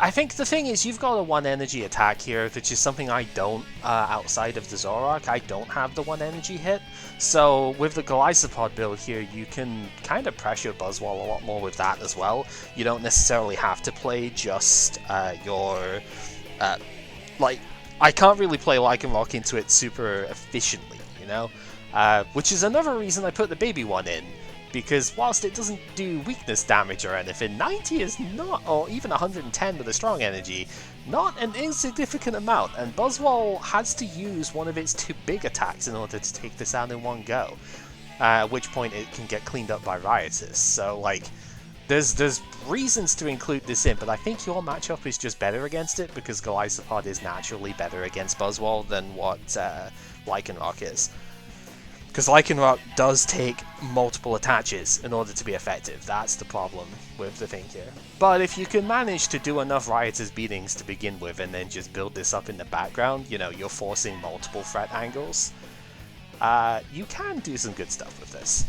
I think the thing is, you've got a 1 energy attack here, which is something I don't, outside of the Zoroark. I don't have the 1 energy hit. So with the Golisopod build here, you can kind of pressure Buzzwole a lot more with that as well. You don't necessarily have to play just your... like, I can't really play Lycanroc into it super efficiently, you know? Which is another reason I put the baby one in. Because whilst it doesn't do weakness damage or anything, 90 is not, or even 110 with a strong energy, not an insignificant amount, and Buzzwole has to use one of its 2 big attacks in order to take this out in one go, at which point it can get cleaned up by Riotous. So, like, there's reasons to include this in, but I think your matchup is just better against it, because Golisopod is naturally better against Buzzwole than what Lycanroc is. Because Lycanroc does take multiple attaches in order to be effective. That's the problem with the thing here. But if you can manage to do enough Riotous beatings to begin with and then just build this up in the background, you know, you're forcing multiple threat angles, you can do some good stuff with this.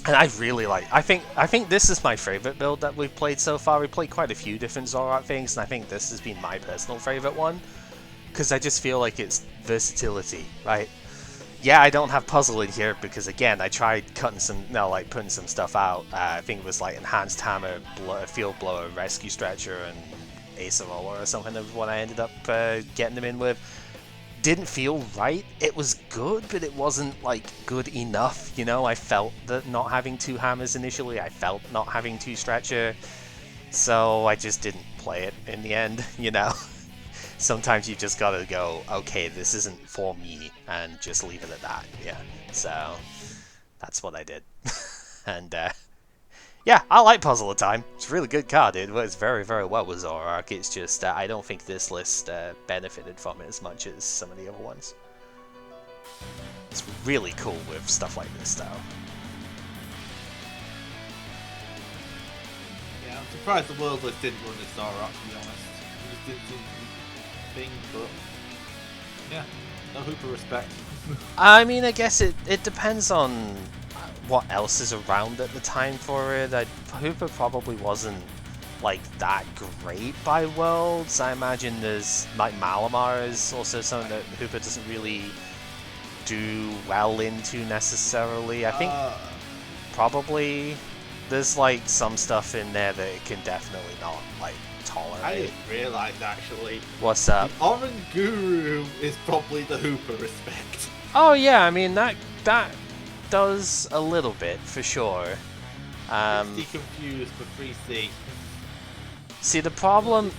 And I really like... I think this is my favorite build that we've played so far. We played quite a few different Zoroark things, and I think this has been my personal favorite one. Because I just feel like it's versatility, right? Yeah, I don't have puzzle in here because, again, I tried putting some stuff out. I think it was like Enhanced Hammer, Field Blower, Rescue Stretcher, and Ace Roller or something of what I ended up getting them in with. Didn't feel right. It was good, but it wasn't, like, good enough, you know? I felt that not having 2 hammers initially, I felt not having 2 Stretcher, so I just didn't play it in the end, you know? Sometimes you just gotta go, okay, this isn't for me, and just leave it at that, yeah. So, that's what I did. And, yeah, I like Puzzle of Time. It's a really good card. It works very, very well with Zoroark. It's just, I don't think this list benefited from it as much as some of the other ones. It's really cool with stuff like this, though. Yeah, I'm surprised the World List didn't run this Zoroark, to be honest. It just didn't seem thing, but yeah, no Hooper respect. I mean, I guess it depends on what else is around at the time for it. Hooper probably wasn't like that great by Worlds. I imagine there's like Malamar is also something that Hooper doesn't really do well into necessarily. I think probably there's like some stuff in there that it can definitely not like tolerate. I didn't realise actually. What's up? The Orange Guru is probably the Hooper respect. Oh yeah, I mean that does a little bit for sure. 50 confused for 3C. See, the problem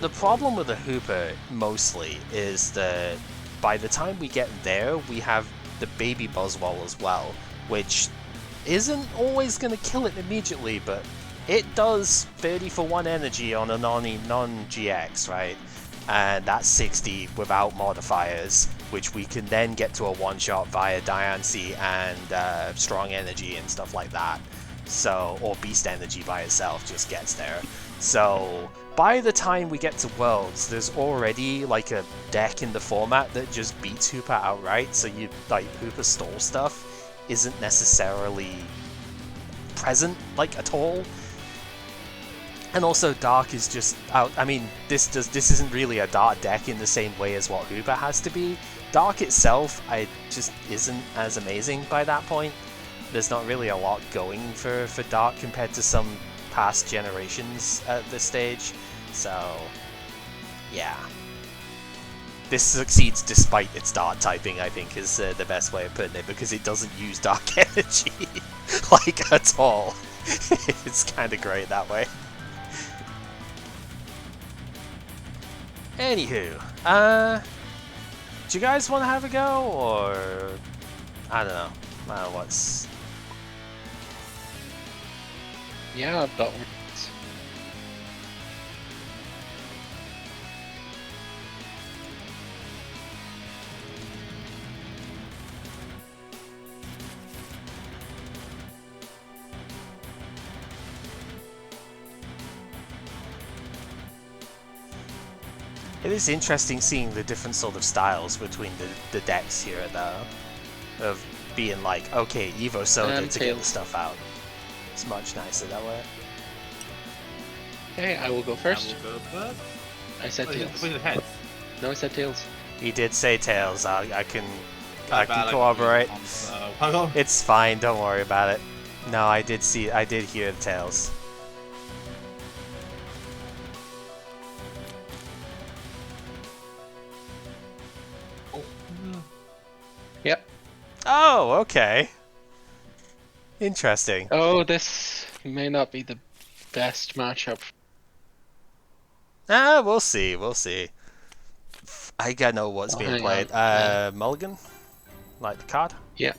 with the Hooper mostly is that by the time we get there, we have the baby Buzzwole as well, which isn't always going to kill it immediately, but it does 30 for 1 energy on a non-GX, right? And that's 60 without modifiers, which we can then get to a one-shot via Diancie and strong energy and stuff like that. So, or beast energy by itself just gets there. So, by the time we get to Worlds, there's already like a deck in the format that just beats Hooper outright. So you like Hooper stall stuff isn't necessarily present like at all. And also Dark is just out. I mean, this isn't really a Dark deck in the same way as what Hooper has to be. Dark itself, just isn't as amazing by that point. There's not really a lot going for Dark compared to some past generations at this stage. So, yeah. This succeeds despite its Dark typing, I think, is the best way of putting it, because it doesn't use Dark energy, like, at all. It's kind of great that way. Anywho, do you guys want to have a go, or I don't know. What's? Yeah, but It is interesting seeing the different sort of styles between the decks here, though. Of being like, okay, Evo Soda to get the stuff out. It's much nicer that way. Okay, I will go first. I will go first. I said Oh, tails. the heads. No, I said tails. He did say tails. I can Bad, corroborate. Hang on. It's fine. Don't worry about it. No, I did hear the tails. Yep. Oh, okay. Interesting. Oh, this may not be the best matchup. Ah, we'll see. We'll see. I gotta know what's Oh, being hang played. on. Mulligan? Like the card? Yeah.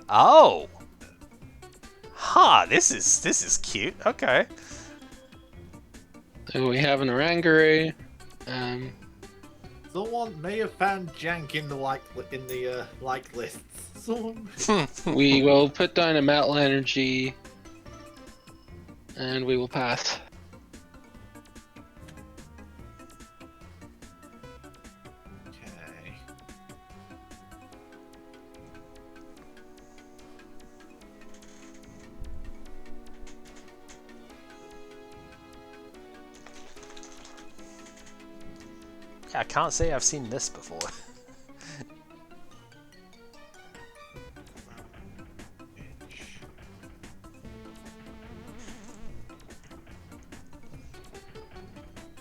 Oh! Huh, this is cute. Okay. So we have an Oranguru. Someone may have found jank in the like lists. Someone. We will put down a Metal Energy. And we will pass. Okay. Yeah, I can't say I've seen this before.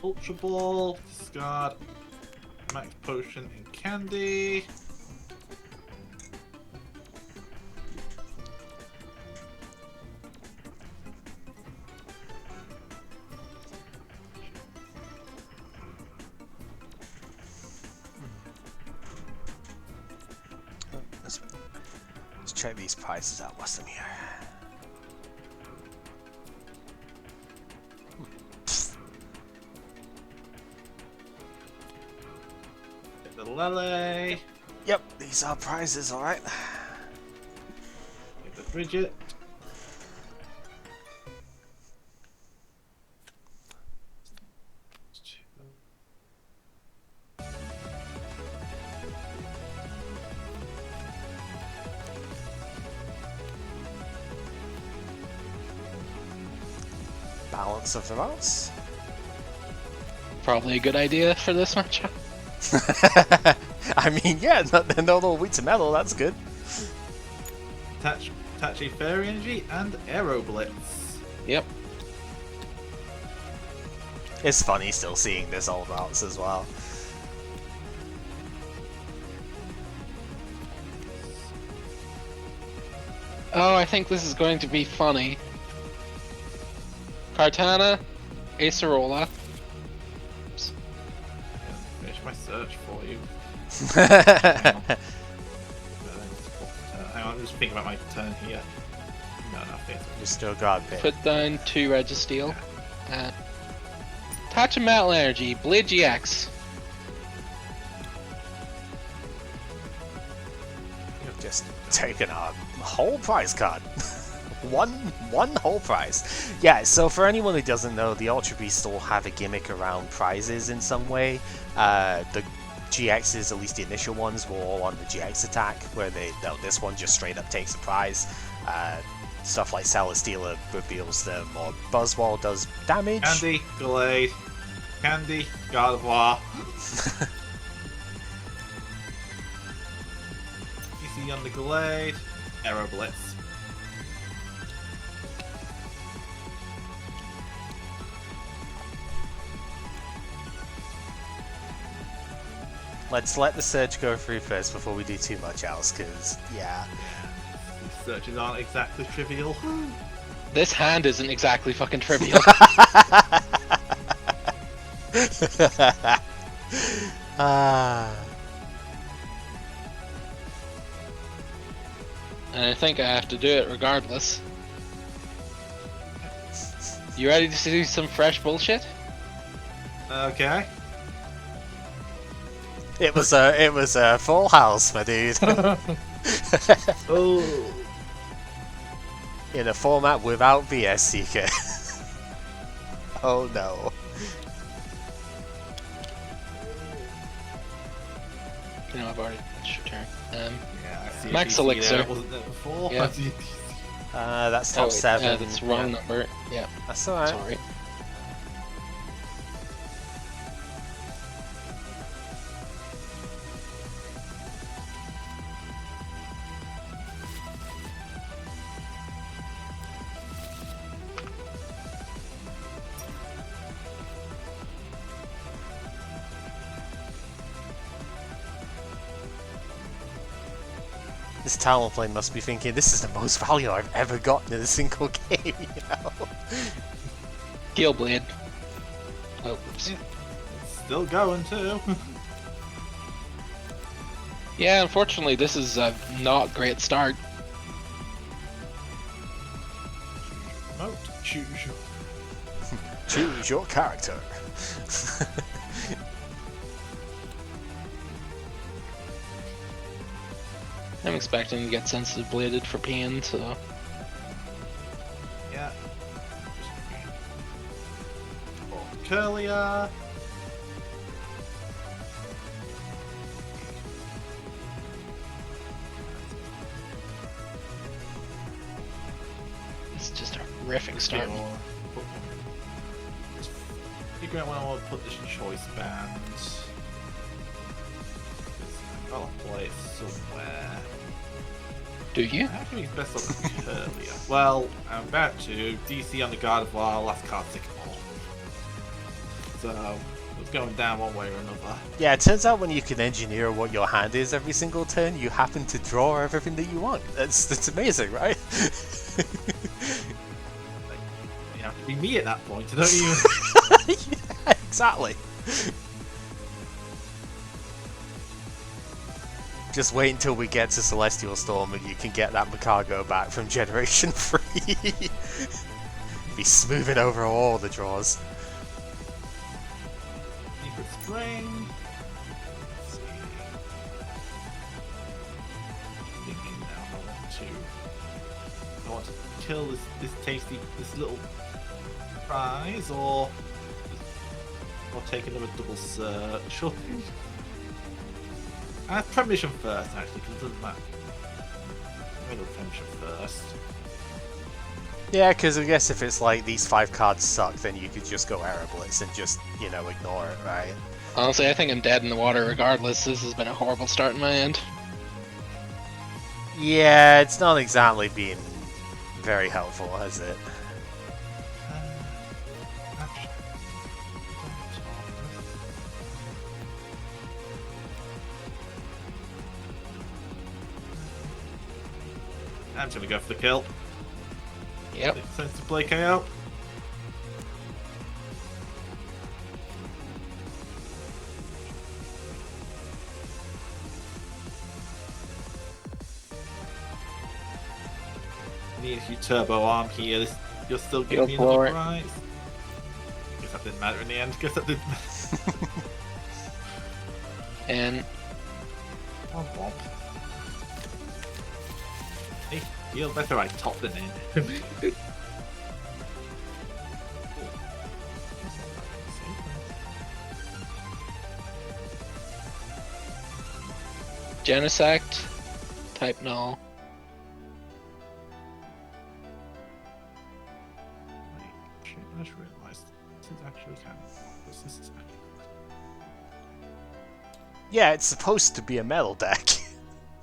Ultra Ball, discard, Max Potion and Candy. Let's check these prices out. What's them here? Get the Lele. Yep, these are prizes, alright. Get the Bridget. Balance of the routes. Probably a good idea for this matchup. I mean, yeah, no little wheat to metal, that's good. Attach a Fairy Energy and Aero Blitz. Yep. It's funny still seeing this old routes as well. Oh, I think this is going to be funny. Kartana, Acerola. Finish my search for you. Hang on, I'm just thinking about my turn here. No, nothing. Just still got bit. Put down 2 Registeel. Touch of Metal Energy, Blade GX. You've just taken a whole prize card. one whole prize. Yeah, so for anyone who doesn't know, the Ultra Beasts all have a gimmick around prizes in some way. The GXs, at least the initial ones, were all on the GX attack, where this one just straight up takes a prize. Stuff like Celesteela reveals them, or Buzzwole does damage. Candy, Glade. Candy, Gardevoir. You see on the Glade, Aero Blitz. Let's let the search go through first before we do too much else, because, yeah. These searches aren't exactly trivial. This hand isn't exactly fucking trivial. And I think I have to do it regardless. You ready to see some fresh bullshit? Okay. It was a full house, my dude. Oh. In a format without VS Seeker. Oh no. You know, I've already it's your turn. Yeah, I see Max a PC Elixir. there, wasn't there before? Yeah. That's top wait, 7. that's the wrong number. Yeah, That's alright. sorry. This Talonflame must be thinking, this is the most value I've ever gotten in a single game, you know? Heal Blade. Oh, oops. Still going too. Yeah, unfortunately, this is a not great start. Note, choose your... Choose your character. I'm expecting to get sensitive bladed for pain, so. Yeah. Curlier. It's just a horrific start. Figure out when I want to put this choice band. I've got to play it somewhere. Do you? Actually, it's best on Curlier. Well, I'm about to. DC on the Gardevoir, last card Sycamore. So, it's going down one way or another. Yeah, it turns out when you can engineer what your hand is every single turn, you happen to draw everything that you want. That's amazing, right? You have to be me at that point, don't you? Yeah, exactly. Just wait until we get to Celestial Storm and you can get that Macargo back from Generation 3. Be smoothing over all the draws. Secret Spring. Let's see. Thinking now I want to kill this little prize or take another double search. Premonition first, actually, because it doesn't matter. I'm going to Premonition first. Yeah, because I guess if it's like these 5 cards suck, then you could just go Air Blitz and just, you know, ignore it, right? Honestly, I think I'm dead in the water regardless. This has been a horrible start in my end. Yeah, it's not exactly been very helpful, has it? I'm just gonna go for the kill. Yep. Makes sense to play KO. Need a few turbo arm here. You'll still give me another prize. Guess that didn't matter in the end. Guess that didn't matter. And Womp womp. Hey, feel better I top than in. Genesect, type null. I just realised this is actually kind of this is actually. Yeah, it's supposed to be a metal deck.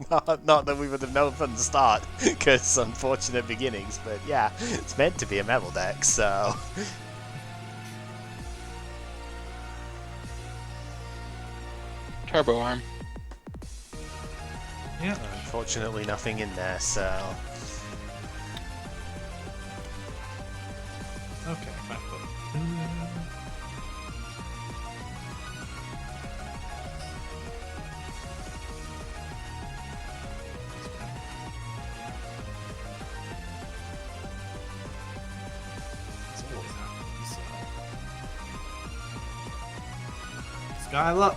Not that we would have known from the start, because unfortunate beginnings, but yeah, it's meant to be a metal deck, so... Turbo arm. Yeah. Unfortunately nothing in there, so... Okay, back up. It's always happening, so. Skylar!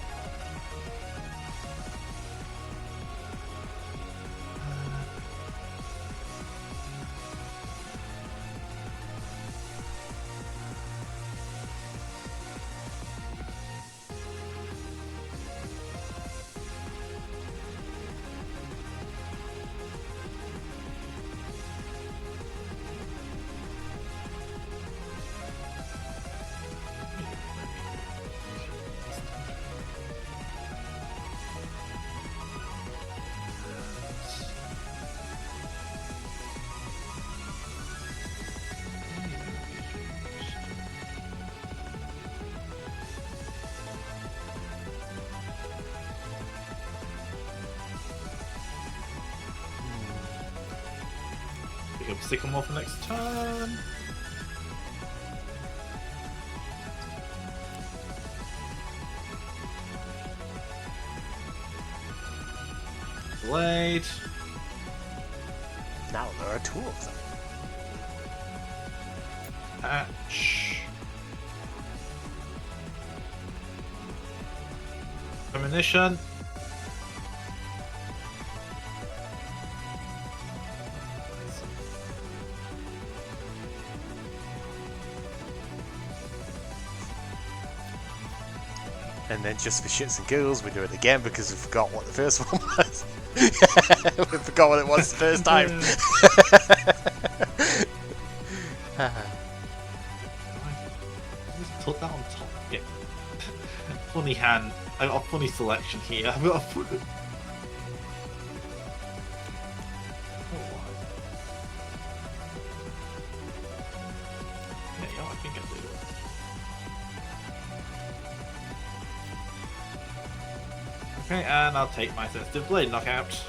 Pick up Sycamore for next turn. Delayed. Now there are two of them. Patch. Premonition. And then just for shits and giggles, we do it again because we forgot what the first one was. We forgot what it was the first time. Just put that on top. Yeah. Funny hand. I got a funny selection here. I've got a funny... Yeah, I think I do. Okay, and I'll take my sensitive blade knockout.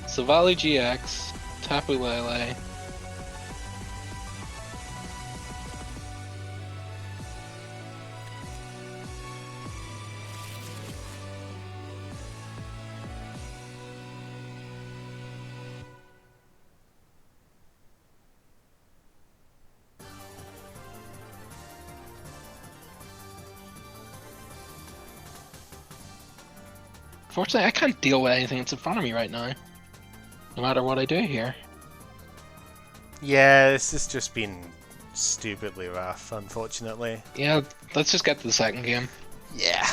Silvally GX, Tapu Lele. Fortunately, I can't deal with anything that's in front of me right now. No matter what I do here. Yeah, this has just been stupidly rough, unfortunately. Yeah, let's just get to the second game. Yeah.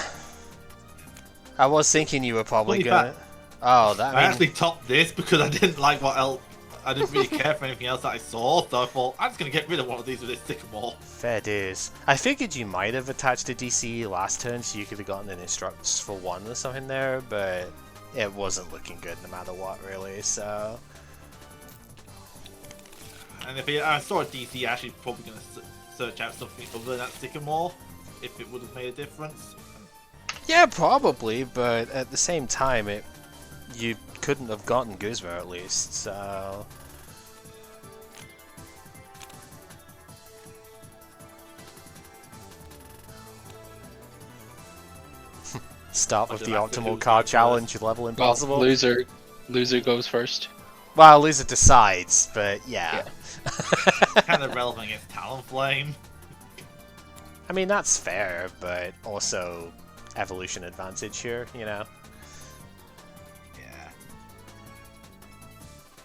I was thinking you were probably Funny gonna... Oh, that I actually topped this because I didn't like what else. I didn't really care for anything else that I saw, so I thought I'm just gonna get rid of one of these with this Sycamore. Fair dues. I figured you might have attached a DC last turn so you could have gotten an Instructs for 1 or something there, but it wasn't looking good no matter what, really, so... And if I saw a DC, actually probably gonna search out something other than that Sycamore, if it would have made a difference. Yeah, probably, but at the same time, you couldn't have gotten Guzma at least, so... Start with the optimal card challenge, level impossible. Well, loser goes first. Well, loser decides, but yeah. Kind of relevant against Talonflame. I mean, that's fair, but also evolution advantage here, you know? Yeah.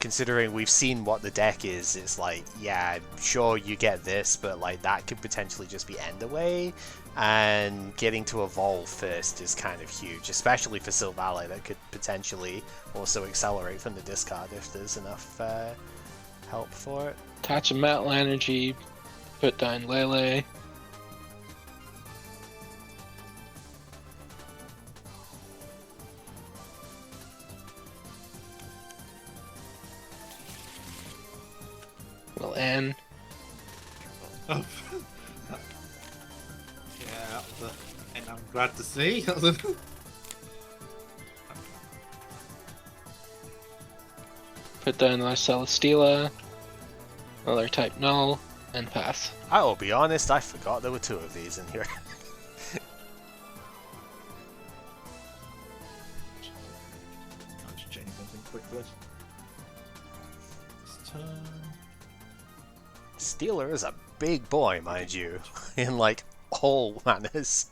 Considering we've seen what the deck is, it's like, yeah, sure you get this, but like that could potentially just be end away, and getting to evolve first is kind of huge, especially for Silvally. That could potentially also accelerate from the discard if there's enough help for it. Attach a Metal Energy, put down Lele. We'll end. Oh. Yeah, and I'm glad to see. Put down our Celesteela, another type null, and pass. I will be honest, I forgot there were 2 of these in here. I'll just change something quickly. This turn. Steeler is a big boy, mind you, in like all manners.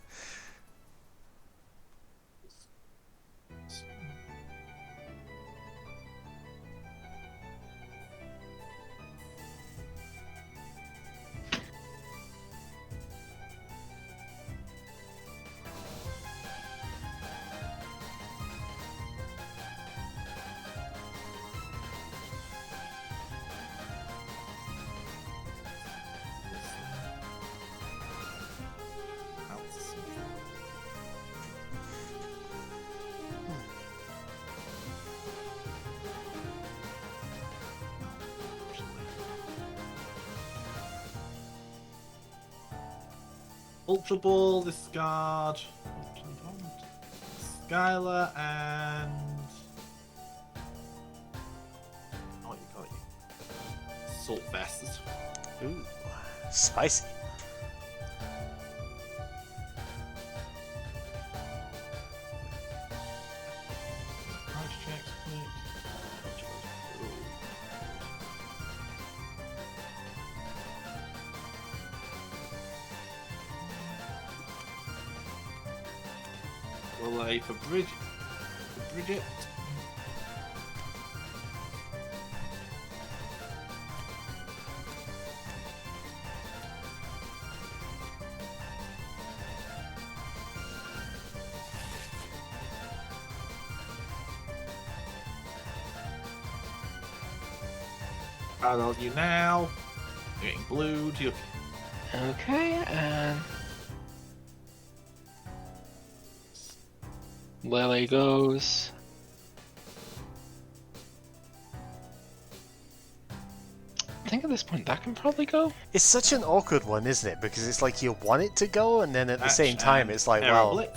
Ultra Ball, discard. Skylar and what you call it? Salt Vest. Ooh, spicy. Price checks, please. Well, for Bridget. Parallel you now. You're getting blued. You're... Okay, and Lele goes. I think at this point that can probably go. It's such an awkward one, isn't it? Because it's like you want it to go, and then at the same time, it's like, well,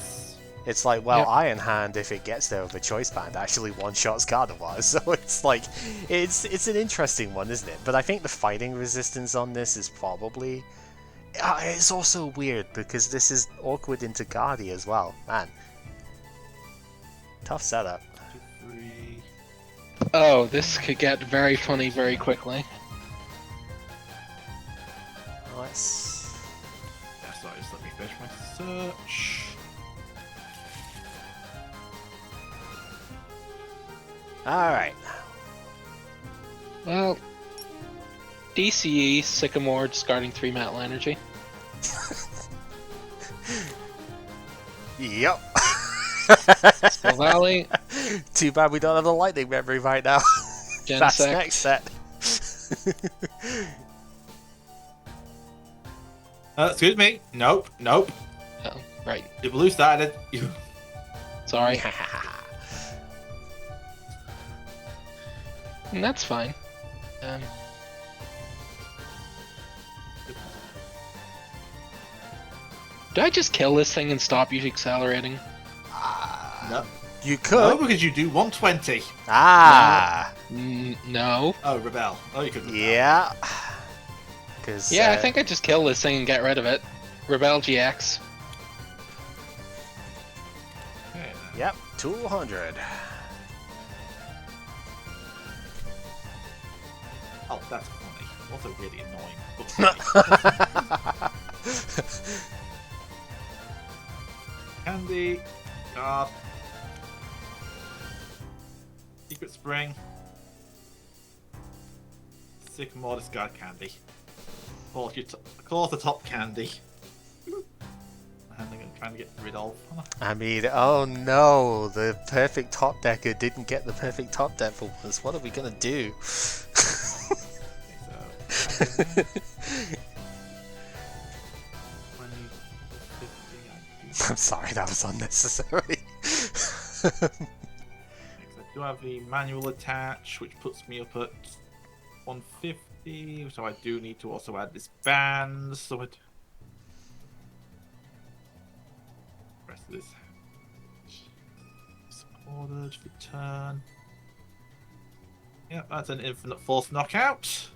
it's like, well, Yep. Iron Hand, if it gets there with a choice band, actually one-shots Gardevoir. So it's like, it's an interesting one, isn't it? But I think the fighting resistance on this is probably. It's also weird because this is awkward into Guardy as well, man. Tough setup. 2, 3. Oh, this could get very funny very quickly. Let's. Yeah, sorry, just let me finish my search. Alright. Well, DCE, Sycamore, discarding 3 Metal Energy. Yep. Silvally, Too bad we don't have the lightning memory right now. That's Genesect. next set. Excuse me. Nope. Oh, right. You blue started. You. Sorry. And that's fine. Do I just kill this thing and stop you accelerating? No. You No, could. because you do 120. Ah. No. Oh, rebel. Oh, you could rebel. Yeah. Cause, Yeah, I think I just kill this thing and get rid of it. Rebel GX. Okay, then. Yep. 200. Oh, that's funny. Also really annoying. But funny. Candy. Card. Secret Spring. Sycamore discard candy. Call the top candy. And I'm trying to get rid of. I mean, oh no, the perfect top decker didn't get the perfect top deck for once. What are we gonna do? I'm sorry, that was unnecessary. I do have the manual attach, which puts me up at 150, so I do need to also add this band, so it... Rest of this... Ordered for turn. Yep, that's an infinite force knockout.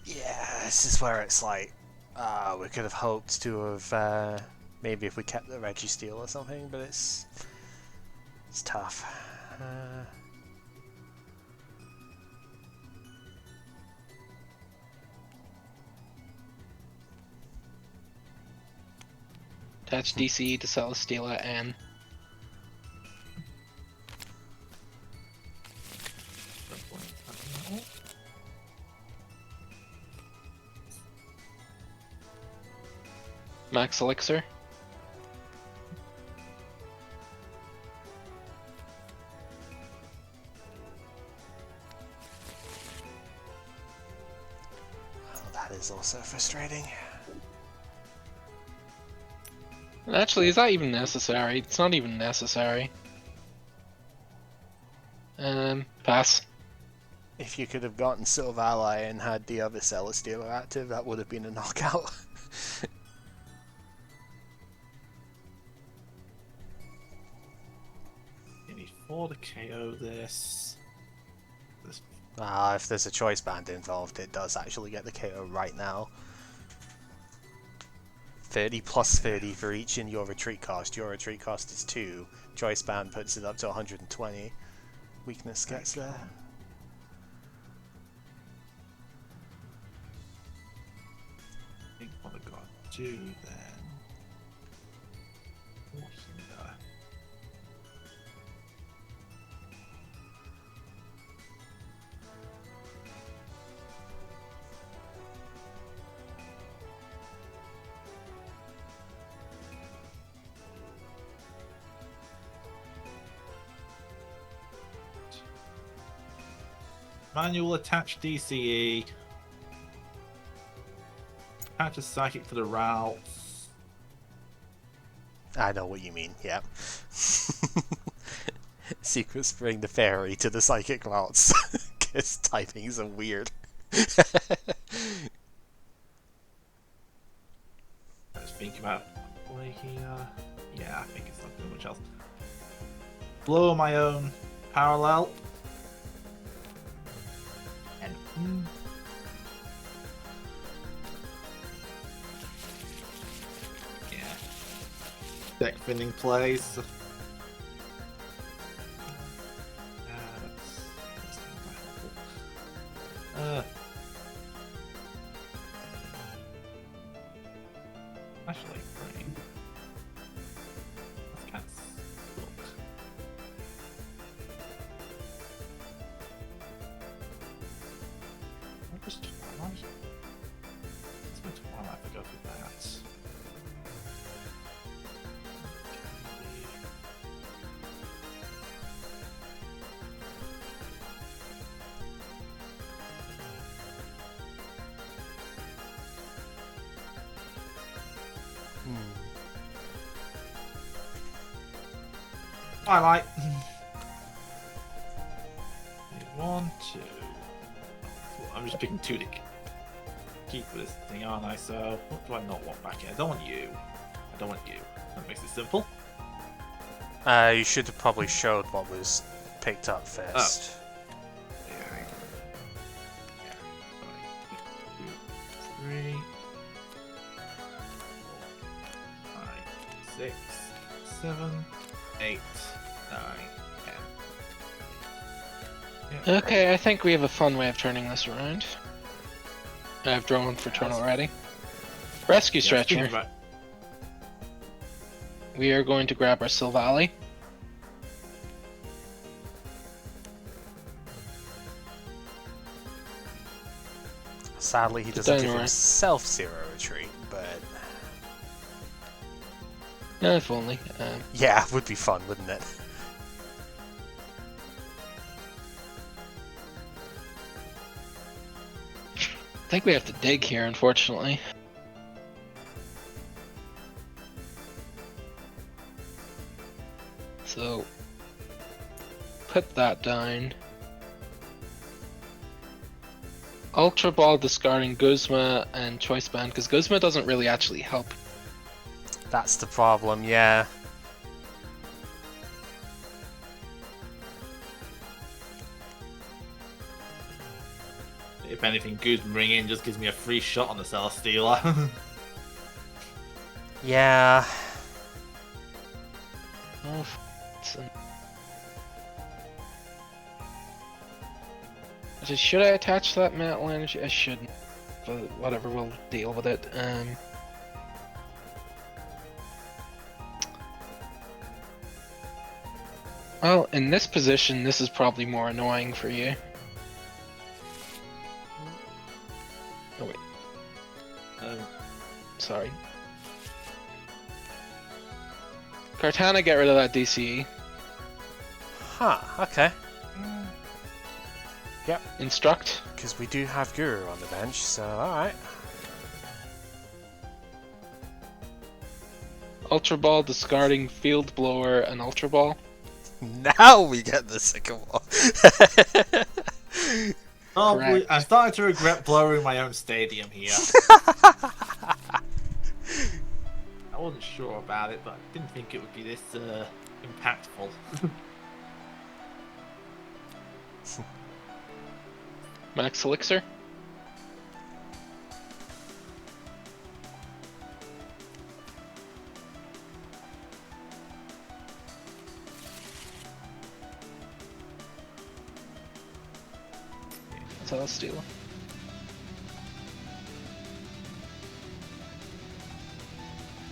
Yeah, this is where it's like, we could have hoped to have, maybe if we kept the Registeel or something, but it's tough. Attach DCE to Celesteela and Max Elixir. Oh, that is also frustrating. Actually, is that even necessary? It's not even necessary. Pass. If you could have gotten Silvally and had the other Celesteela active, that would have been a knockout. Or to KO this. If there's a choice band involved, it does actually get the KO right now. 30 plus 30 for each in your retreat cost. Your retreat cost is 2. Choice band puts it up to 120. Weakness gets there. I think what I got to do then. Manual attach DCE. Attach a psychic to the routes. I know what you mean, yeah. Secret Spring the fairy to the psychic routes. Because typings are weird. I was thinking about play here. Yeah, I think it's not doing much else. Blow my own parallel. And yeah, deck finning plays. That's not helpful. Actually, brain. That's kind of look. Just Twilight? Let's go Twilight to go for that. Twilight. 1, 2. I'm just picking 2 to keep with this thing, aren't I? So, what do I not want back here? I don't want you. I don't want you. That makes it simple. You should have probably showed what was picked up first. Yeah. 1, 2, 3, 4, 5, 6, 7, 8, 9, 10. Okay, I think we have a fun way of turning this around. I've drawn for turn already. Rescue Stretcher. We are going to grab our Silvally. Sadly, he doesn't give himself 0 retreat, but... No, if only. Yeah, would be fun, wouldn't it? I think we have to dig here, unfortunately. So, put that down. Ultra Ball discarding Guzma and Choice Band, because Guzma doesn't really actually help. That's the problem, yeah. If anything, Guzman Ring in just gives me a free shot on the Celesteela. Yeah. Oh, should I attach that Metal Energy? I shouldn't. But whatever, we'll deal with it. Well, in this position, this is probably more annoying for you. Oh wait. Sorry. Kartana, get rid of that DCE. Huh, okay. Yep. Instruct. Because we do have Guru on the bench, so alright. Ultra Ball discarding Field Blower and Ultra Ball. Now we get the Sycamore. Oh, I'm starting to regret blowing my own stadium here. I wasn't sure about it, but I didn't think it would be this impactful. Max Elixir. Celestial.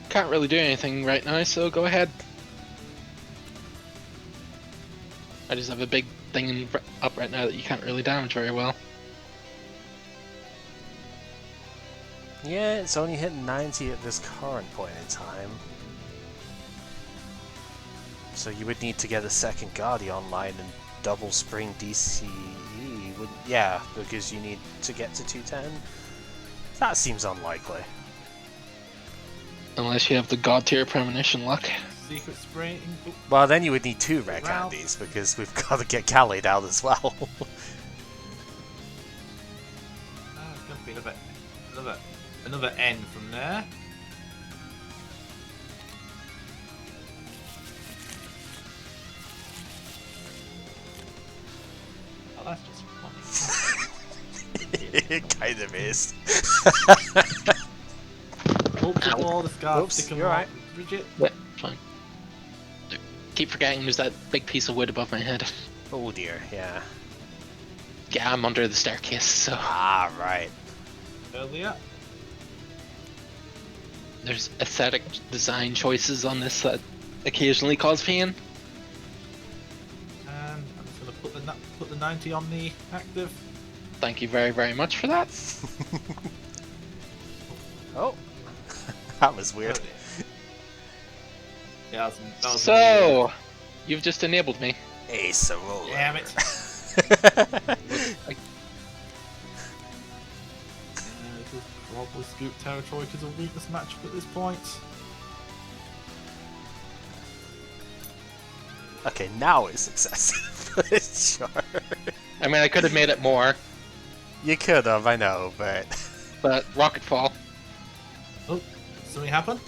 Can't really do anything right now, so go ahead. I just have a big thing up right now that you can't really damage very well. Yeah, it's only hitting 90 at this current point in time. So you would need to get a second Guardian online and double Spring DCE. Yeah, because you need to get to 210. That seems unlikely. Unless you have the God tier premonition luck. Secret Spring. Well, then you would need 2 rare candies because we've got to get Khalid out as well. It's gonna be another N from there. Oh, that's just funny. It kind of is. Ultra Ball, the Scar, Oops, stick 'em you're up. right. Bridget. Yeah, fine. Keep forgetting there's that big piece of wood above my head. Oh dear, yeah. Yeah, I'm under the staircase, so Ah, right. Earlier. there's aesthetic design choices on this that occasionally cause pain. And I'm just gonna put the 90 on the active. Thank you very, very much for that. Oh, that was weird. Yeah, that was So, you've just enabled me. Ace of roll. damn it. Like, This is probably Scoop territory because of weakness matchup at this point. Okay, now it's excessive. Sure. I mean, I could have made it more, You could have, I know, but but rocket fall. Oh, something happened?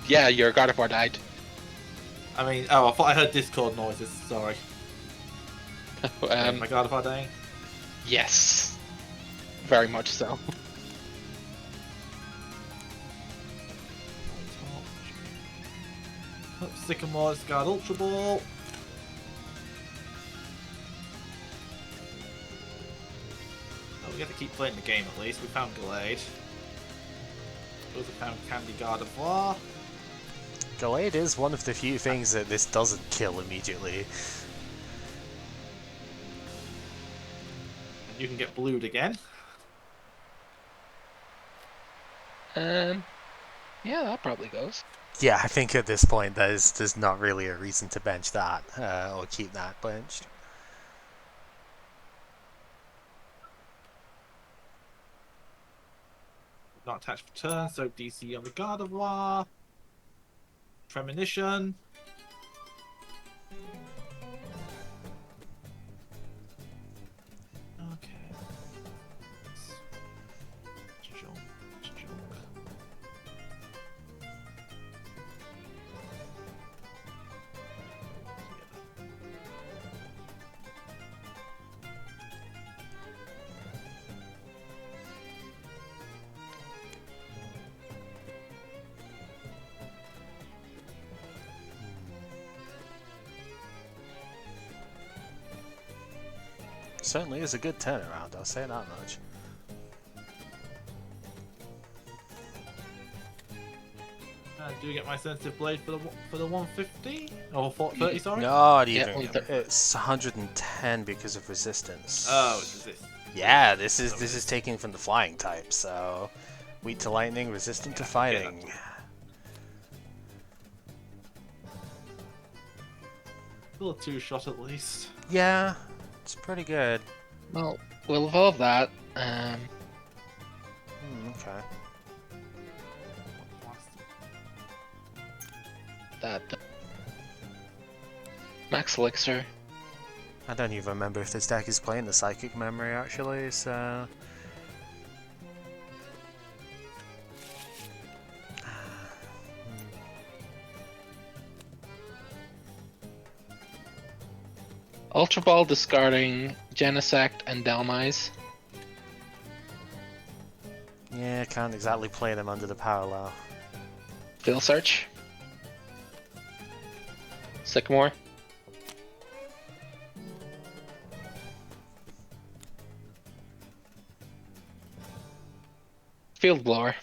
Yeah, your Gardevoir died. I mean, oh, I thought I heard Discord noises. Sorry. My God, if I dying? Yes, very much so. Sycamore, Scarred Ultra Ball. Oh, we have to keep playing the game at least. We found Glade. We also found Candy Gardevoir. Glade is one of the few things that this doesn't kill immediately. And you can get blued again. Yeah, that probably goes. Yeah, I think at this point there's not really a reason to bench that, or keep that benched. Not attached for turn, so DC on the Gardevoir. Premonition. Okay. Junk. Certainly is a good turnaround, I'll say that much. Do we get my sensitive blade for the 150 or 30? Sorry. Not Yeah, even. It's 110 because of resistance. Oh, it's this. Yeah, this is taken from the flying type, so weak to lightning, resistant to fighting. Still a 2-shot at least. Yeah, it's pretty good. Well, we'll evolve that. Okay. That Max Elixir. I don't even remember if this deck is playing the Psychic Memory actually, so... Ultra Ball discarding Genesect and Delmise. Yeah, can't exactly play them under the parallel. Field Search. Sycamore. Field Blower.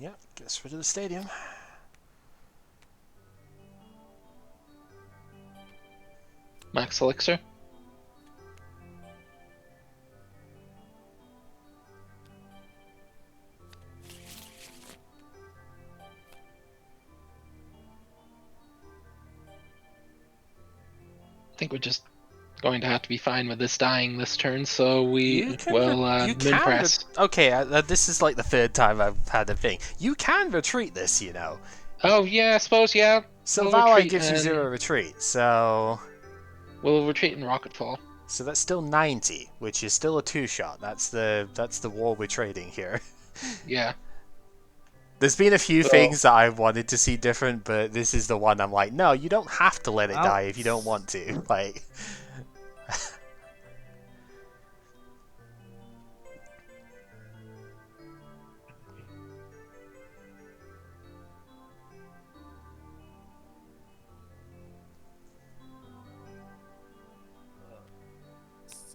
Yep, gets rid of the stadium. Max Elixir. I think we're just going to have to be fine with this dying this turn, so we will Moon Press. Okay, this is like the third time I've had a thing. You can retreat this, you know. Oh yeah, I suppose, yeah. Silvally gives you 0 retreat, so... We'll retreat in Rocket Fall. So that's still 90, which is still a 2-shot. That's the war we're trading here. Yeah. There's been a few things that I wanted to see different, but this is the one I'm like, no, you don't have to let it die if you don't want to. Like...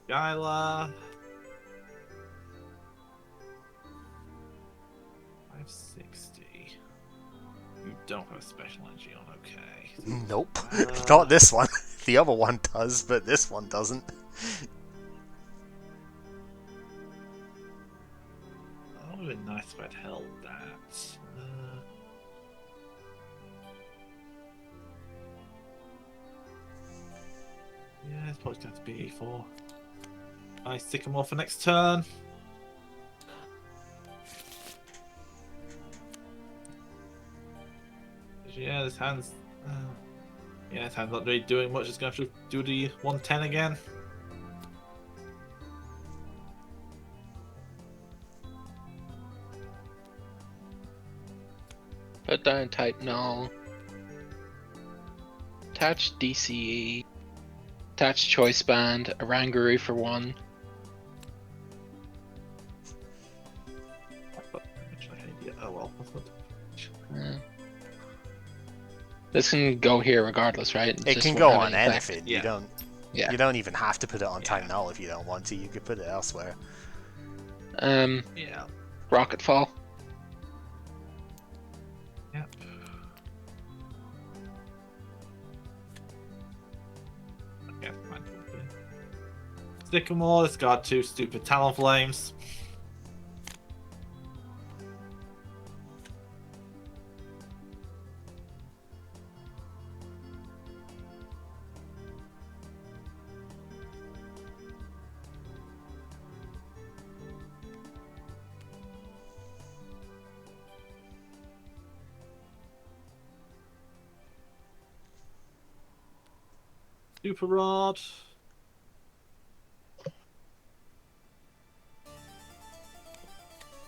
Skylar. 560. You don't have a special energy on, okay. Nope. Not this one. The other one does, but this one doesn't. That would have been nice if I'd held that. Yeah, it's probably going to be A4. Nice Sycamore for next turn. Yeah, this hand's... yeah, this hand's not really doing much. It's going to have to do the 110 again. Put down type null. Attach DCE. Attach choice band. A Rangaroo for 1. Oh well. This can go here regardless, right? It can go on anything. Yeah. You don't even have to put it on time null if you don't want to. You could put it elsewhere. Yeah. Rocket Fall. Yep. Okay, fine. Sycamore, let's guard 2 stupid Talonflames. Super Rod.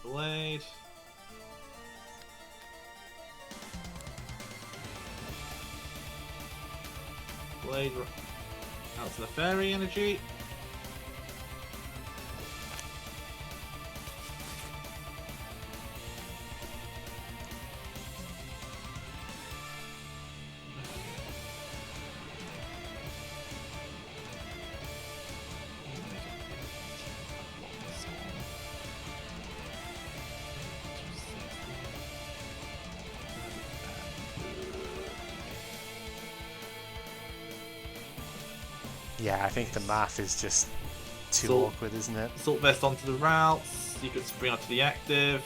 Blade. Blade. Out to the fairy energy. Yeah, I think the math is just too awkward, isn't it? Assault Vest onto the routes. Secret Spring onto the active.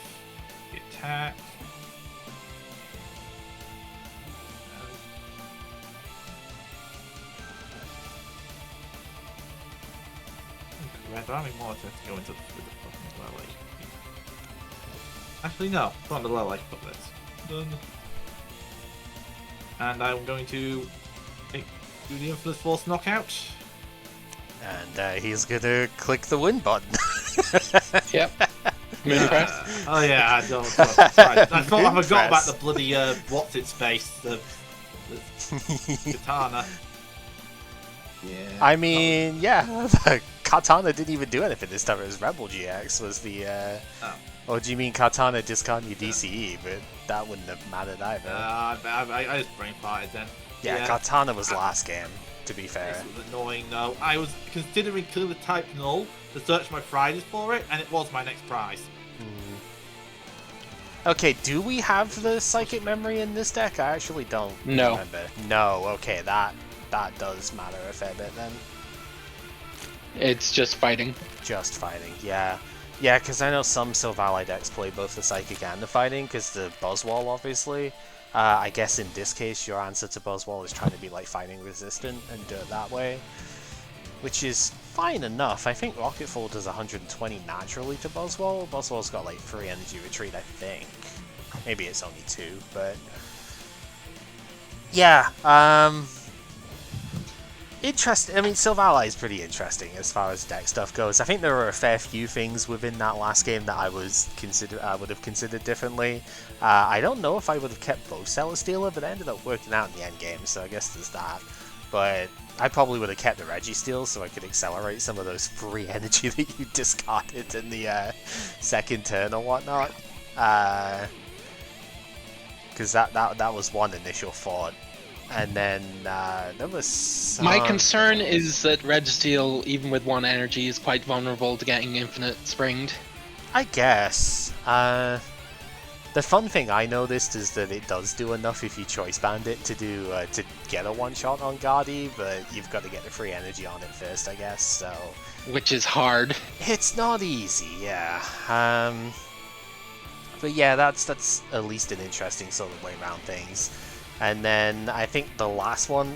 The attack. Red Army more to go into the fucking lower lake. Actually, no. Put on the lower lake. Put this. Done. And I'm going to do the Infamous Force Knockout. And he's gonna click the win button. Yep. Moon Press. Oh yeah, I don't. I forgot about the bloody what's its face, the katana. Yeah. I mean, yeah, Katana didn't even do anything this time. It was Rebel GX was the. Or do you mean Katana discard your DCE? But that wouldn't have mattered either. I just brain farted then. Yeah, Katana was last game, to be fair. This was annoying though. I was considering killing the type null to search my Fridays for it, and it was my next prize. Okay, do we have the Psychic Memory in this deck? I actually don't remember. No, okay, that does matter a fair bit then. It's just fighting. Just fighting, yeah. Yeah, because I know some Silvally decks play both the Psychic and the Fighting, because the Buzzwall, obviously. I guess in this case, your answer to Buzzwall is trying to be like Fighting resistant and do it that way. Which is fine enough. I think Rocketfall does 120 naturally to Buzzwall. Buzzwall's got like 3 energy retreat, I think. Maybe it's only 2, but... Yeah, interesting. I mean, Silvally is pretty interesting as far as deck stuff goes. I think there were a fair few things within that last game that I would have considered differently. I don't know if I would have kept both Celestealer, but it ended up working out in the end game, so I guess there's that. But I probably would have kept the Registeel so I could accelerate some of those free energy that you discarded in the second turn or whatnot. Because that was one initial thought. And then there was some... My concern is that Registeel, even with 1 energy, is quite vulnerable to getting infinite springed. I guess. The fun thing I noticed is that it does do enough if you choice band it to get a one-shot on Gardy, but you've got to get the free energy on it first, I guess, so... Which is hard. It's not easy, yeah. But yeah, that's at least an interesting sort of way around things. And then I think the last one,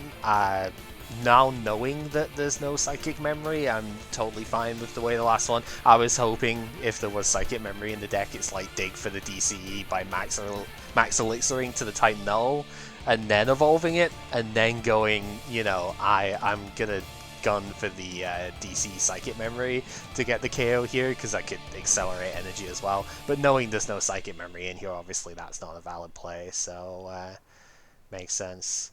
now knowing that there's no Psychic Memory, I'm totally fine with the way the last one. I was hoping if there was Psychic Memory in the deck, it's like dig for the DCE by max elixiring to the type null, and then evolving it, and then going, you know, I'm gonna gun for the DC Psychic Memory to get the KO here, because I could accelerate energy as well. But knowing there's no Psychic Memory in here, obviously that's not a valid play, so... makes sense.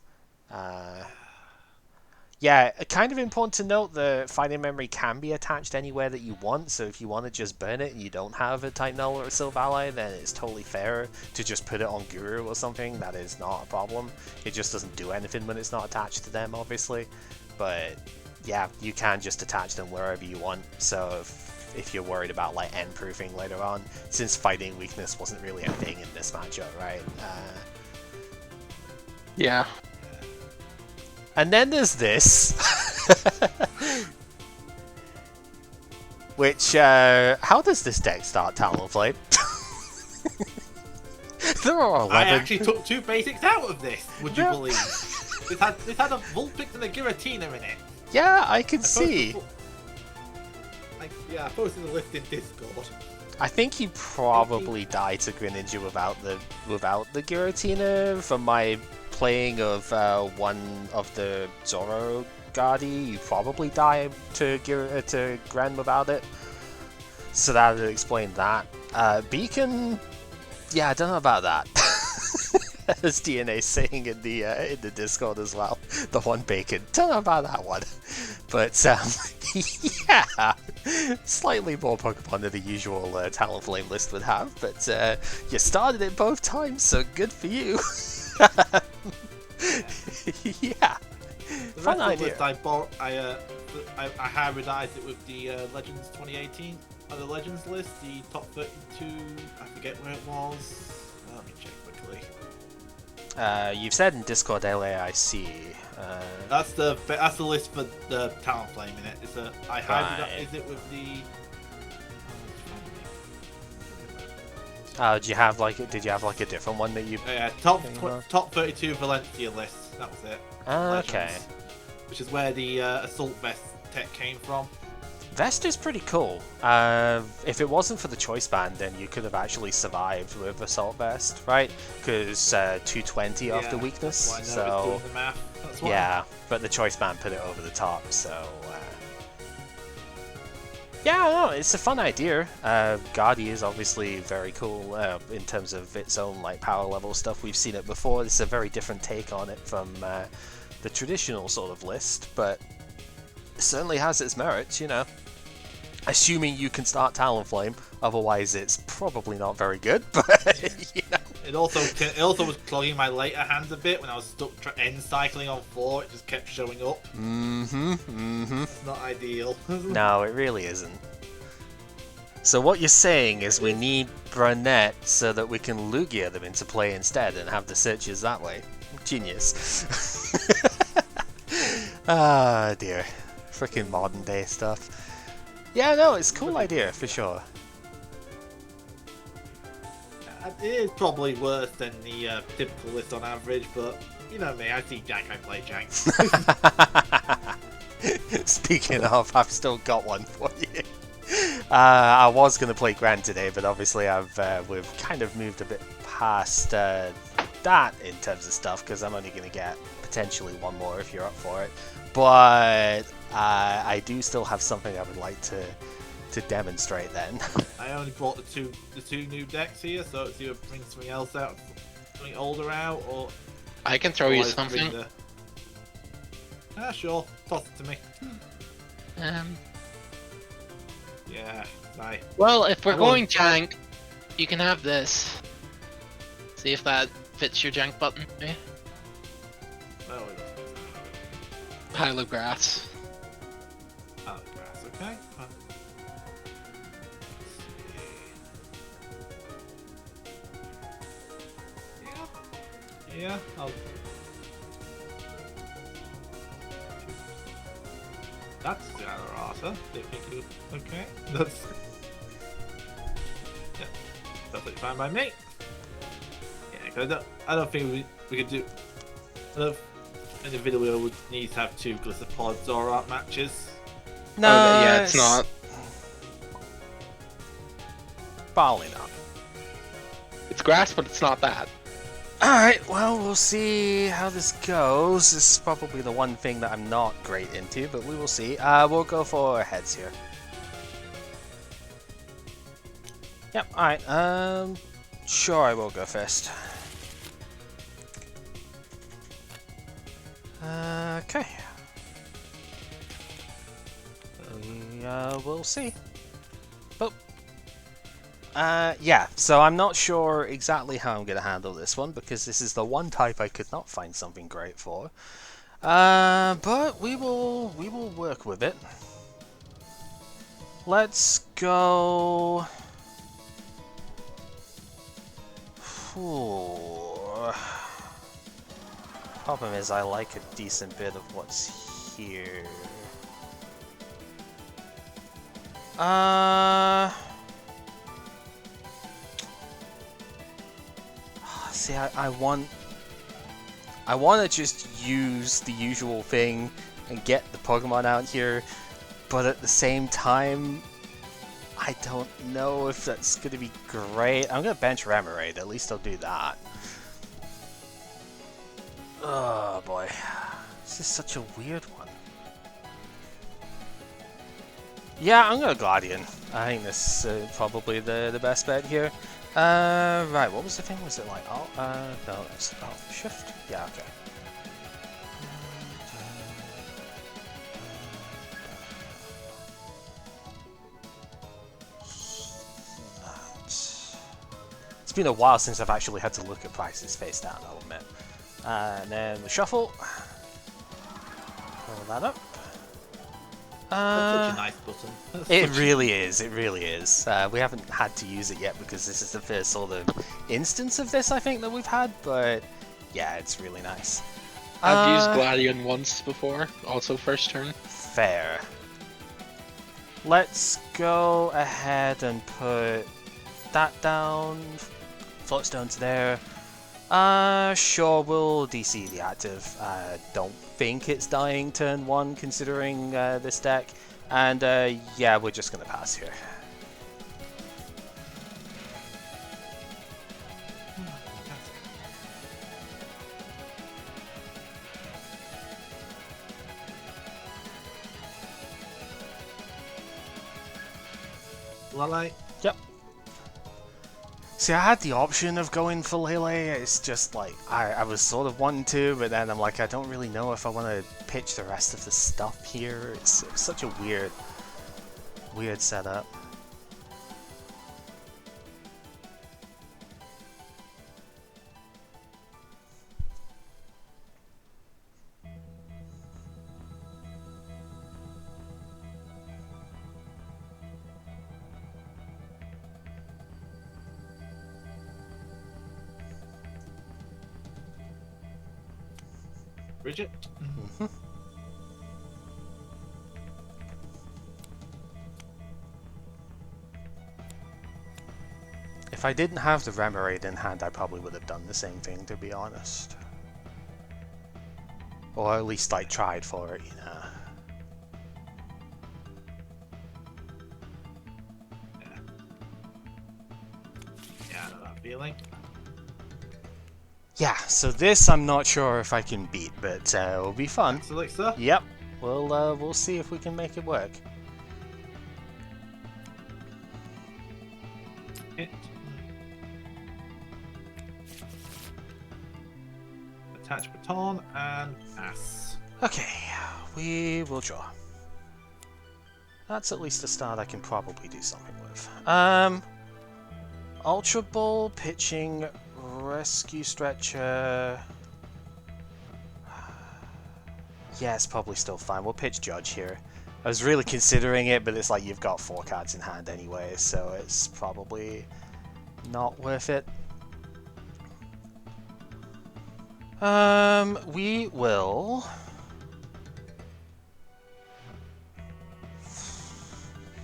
Yeah, kind of important to note that Fighting Memory can be attached anywhere that you want, so if you want to just burn it and you don't have a Type Null or a Silvally, then it's totally fair to just put it on Guru or something. That is not a problem. It just doesn't do anything when it's not attached to them, obviously. But yeah, you can just attach them wherever you want, so if you're worried about like end-proofing later on, since Fighting Weakness wasn't really a thing in this matchup, right? Yeah. And then there's this. Which, how does this deck start, Talonflame? There are 11. I actually took 2 basics out of this, would you believe? It had a Vulpix and a Giratina in it. Yeah, I can see. I posted the list in Discord. I think you probably died to Greninja without the Giratina. From my playing of one of the Zoro Gardy, you probably died to Gren without it. So that would explain that. Beacon, yeah, I don't know about that. As DNA saying in the Discord as well, the one bacon. Don't know about that one, but yeah, slightly more Pokemon than the usual Talonflame list would have. But you started it both times, so good for you. Yeah, The fun rest idea. of the list I hybridized it with the Legends 2018, the Legends list, the top 32. I forget where it was. Let me check quickly. You've said in Discord LAIC. That's the list for the Talonflame in it. It's I hybridized it with the. Did you have like a different one that you? Yeah, top 32 Valencia list. That was it. Okay. Legends, which is where the Assault Vest tech came from. Vest is pretty cool. If it wasn't for the choice band, then you could have actually survived with Assault Vest, right? Because 220 after weakness. That's why I know So it's doing the math. That's why. yeah, but the choice band put it over the top. So yeah, I don't know, it's a fun idea. Gardy is obviously very cool in terms of its own like power level stuff. We've seen it before. It's a very different take on it from the traditional sort of list, but certainly has its merits, you know. Assuming you can start Talonflame, otherwise it's probably not very good, but, you know. It also was clogging my later hands a bit when I was stuck end cycling on 4. It just kept showing up. It's not ideal. No, it really isn't. So what you're saying is we need Brunette so that we can Lugia them into play instead and have the searches that way. Genius. Ah, dear. Freaking modern day stuff. Yeah, no, it's a cool idea, for sure. It is probably worse than the typical list on average, but you know me, I see Jank, I play Jank. Speaking of, I've still got one for you. I was going to play Grand today, but obviously we've kind of moved a bit past that in terms of stuff, because I'm only going to get potentially one more if you're up for it. But I do still have something I would like to demonstrate then. I only brought the two new decks here, so it's either bring something else out, something older out, or I can throw you something. Sure, toss it to me. Yeah, right. Well, if we're going Jank, you can have this. See if that fits your Jank button. Yeah. No, it doesn't. Pile of grass. Pile of grass, okay. Yeah, that's Zoroark. Okay, that's perfectly fine by me. Yeah, cause I don't think we could do. In the video, we would need to have 2 Golisopod Zoroark matches. No, yeah, it's not. Probably not. It's grass, but it's not that. Alright, well, we'll see how this goes. This is probably the one thing that I'm not great into, but we will see. We'll go for heads here. Yep, alright, sure, I will go first. Okay. We'll see. But yeah, so I'm not sure exactly how I'm going to handle this one, because this is the one type I could not find something great for. But we will work with it. Let's go. Problem is, I like a decent bit of what's here. See, I want to just use the usual thing and get the Pokemon out here, but at the same time, I don't know if that's going to be great. I'm going to bench Remoraid, at least I'll do that. Oh boy, this is such a weird one. Yeah, I'm going to Guardian. I think this is probably the best bet here. Right, what was the thing? Was it like, no, it's shift? Yeah, okay. It's been a while since I've actually had to look at prices face down, I'll admit. And then the shuffle. Pull that up. That's such a nice button. It really is, it really is. We haven't had to use it yet because this is the first sort of instance of this, I think, that we've had, but yeah, it's really nice. I've used Gladion once before, also first turn. Fair. Let's go ahead and put that down. Floatstone's there. Sure, we'll DC the active. Don't think it's dying turn 1 considering this deck. And yeah, we're just gonna pass here. Lally? Yep. See, I had the option of going for Lele. It's just like I was sort of wanting to, but then I'm like, I don't really know if I want to pitch the rest of the stuff here. It's such a weird setup. Bridget? Mm-hmm. If I didn't have the Remoraid in hand, I probably would have done the same thing, to be honest. Or at least, like, tried for it, you know. Yeah, I know that feeling. Yeah, so this I'm not sure if I can beat, but it'll be fun. Max Elixir? Yep, we'll see if we can make it work. Hit. Attach baton and pass. Okay, we will draw. That's at least a start I can probably do something with. Ultra Ball, pitching, Rescue Stretcher. Yeah, it's probably still fine. We'll pitch Judge here. I was really considering it, but it's like you've got 4 cards in hand anyway, so it's probably not worth it. We will...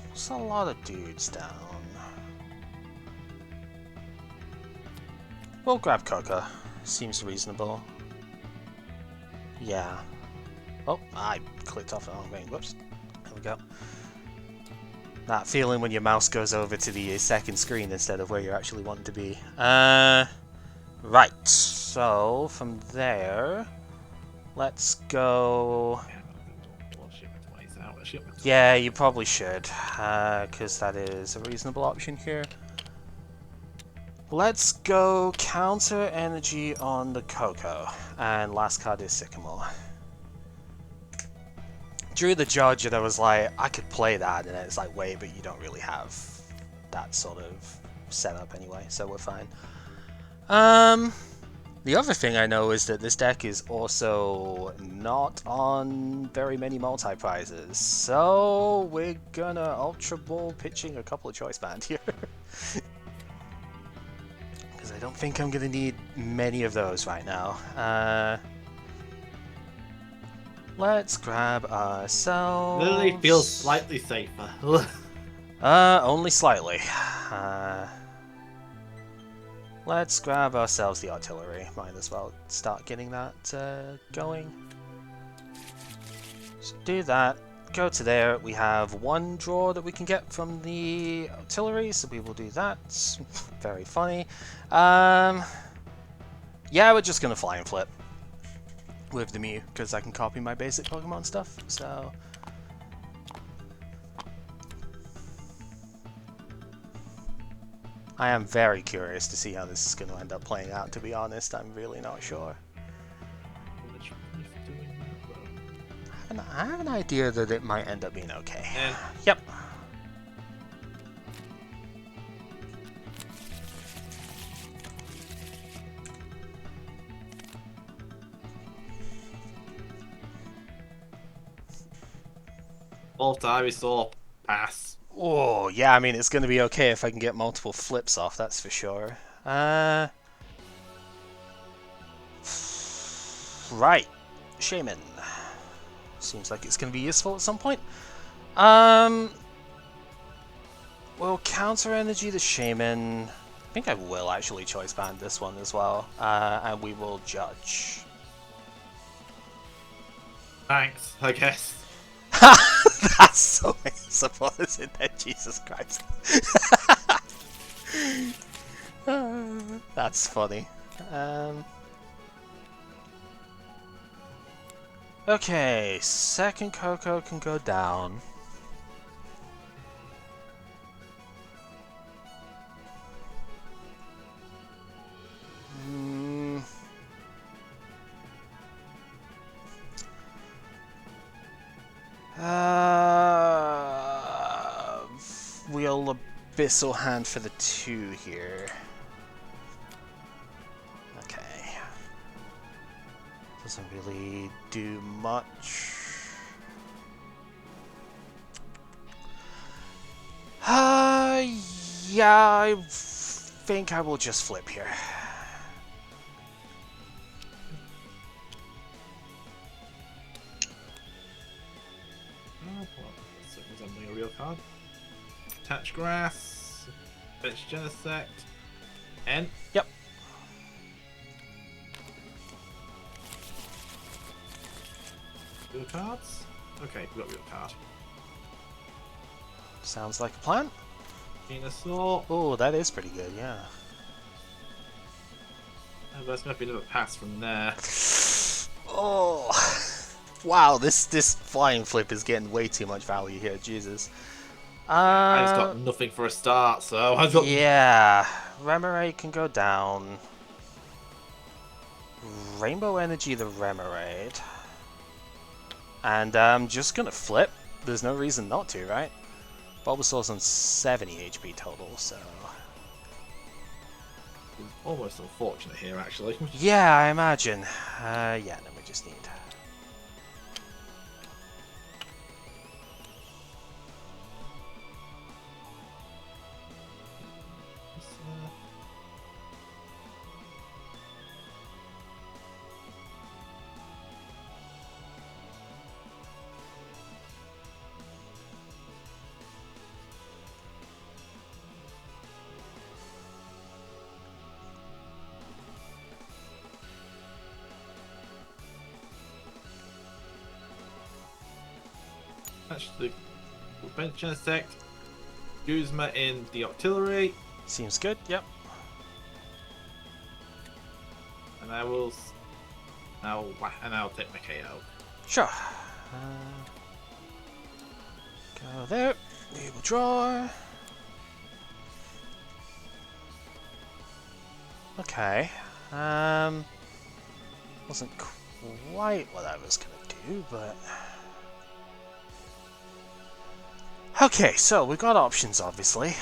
There's a lot of dudes down. We'll grab Koko. Seems reasonable. Yeah. Oh, I clicked off the wrong thing. Whoops. There we go. That feeling when your mouse goes over to the second screen instead of where you're actually wanting to be. Right. So, from there, let's go... Yeah, you probably should, because that is a reasonable option here. Let's go counter energy on the Koko, and last card is Sycamore. Drew the Judge, and I was like, I could play that, and it's like, wait, but you don't really have that sort of setup anyway, so we're fine. The other thing I know is that this deck is also not on very many multi-prizes, so we're gonna Ultra Ball pitching a couple of Choice Band here. Because I don't think I'm gonna need many of those right now. Let's grab ourselves... Literally feels slightly safer. Only slightly. Let's grab ourselves the artillery. Might as well start getting that going. So do that. Go to there. We have 1 draw that we can get from the artillery, so we will do that. Very funny. Yeah, we're just gonna fly and flip with the Mew because I can copy my basic Pokemon stuff. So. I am very curious to see how this is going to end up playing out, to be honest. I'm really not sure. I have an idea that it might end up being okay. And yep. Both Ivysaur, pass. Oh, yeah, I mean, it's going to be okay if I can get multiple flips off, that's for sure. Right. Shaman. Seems like it's going to be useful at some point. We'll counter energy the Shaman. I think I will actually Choice Band this one as well. And we will Judge. Thanks, I guess. That's so useful, isn't it? Jesus Christ. That's funny. Okay, second Koko can go down. Abyssal hand for the 2 here. Okay. Doesn't really do much. Yeah, I think I will just flip here. Oh, well, that's resembling a real card. Attach grass. Fetch Genesect. N. Yep. Real cards? Okay, we got real card. Sounds like a plan. Venusaur. Oh, that is pretty good, yeah. Oh, that's going to be another pass from there. Oh, wow! This flying flip is getting way too much value here. Jesus. I just got nothing for a start, so I've got. Yeah, Remoraid can go down. Rainbow Energy the Remoraid. And I'm just gonna flip. There's no reason not to, right? Bulbasaur's on 70 HP total, so... It's almost unfortunate here, actually. Yeah, I imagine. Yeah, then we just need... Actually, bench Genesect. Guzma in the Octillery. Seems good, yep. And I will. I'll take my KO. Sure. Go there. We will draw. Okay. Wasn't quite what I was gonna do, but... Okay, so we've got options, obviously.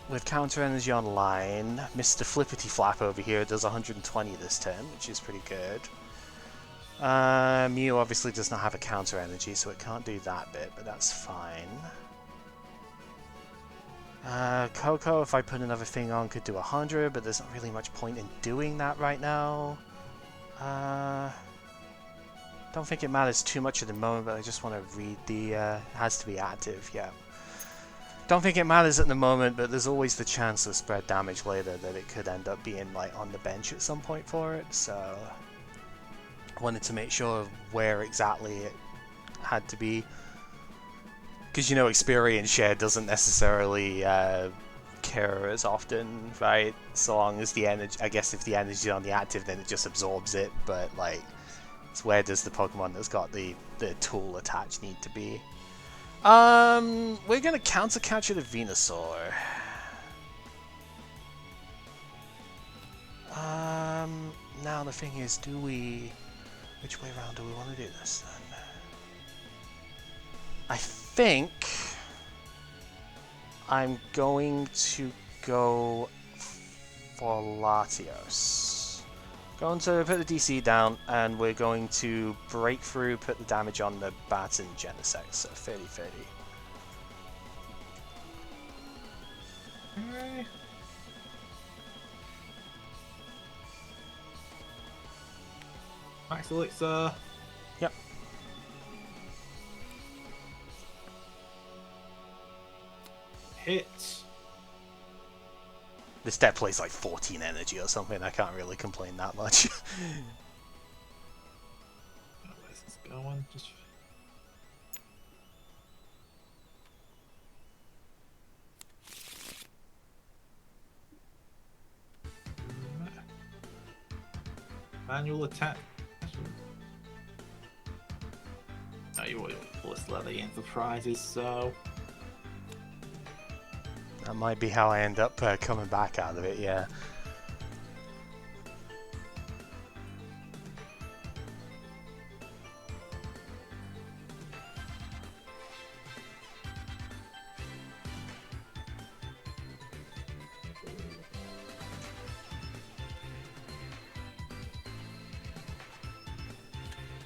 With Counter Energy online, Mr. Flippity Flap over here does 120 this turn, which is pretty good. Mew obviously does not have a Counter Energy, so it can't do that bit, but that's fine. Koko, if I put another thing on, could do 100, but there's not really much point in doing that right now. Don't think it matters too much at the moment, but I just want to read the... has to be active, yeah. Don't think it matters at the moment, but there's always the chance of spread damage later that it could end up being like on the bench at some point for it, so... I wanted to make sure of where exactly it had to be. Because, you know, experience share doesn't necessarily care as often, right? So long as the energy... I guess if the energy is on the active, then it just absorbs it, but like... It's where does the Pokemon that's got the tool attached need to be? We're gonna counter capture the Venusaur. Now the thing is, do we... Which way around do we want to do this then? I think... I'm going to go for Latios. Going to put the DC down, and we're going to break through, put the damage on the Bat and Genesect, so 30-30. Okay. Max Elixir. Yep. Hit. This deck plays like 14 energy or something, I can't really complain that much. Where's this going? Just... Manual attack. Oh, you always pull this leather in for prizes, so... That might be how I end up coming back out of it, yeah.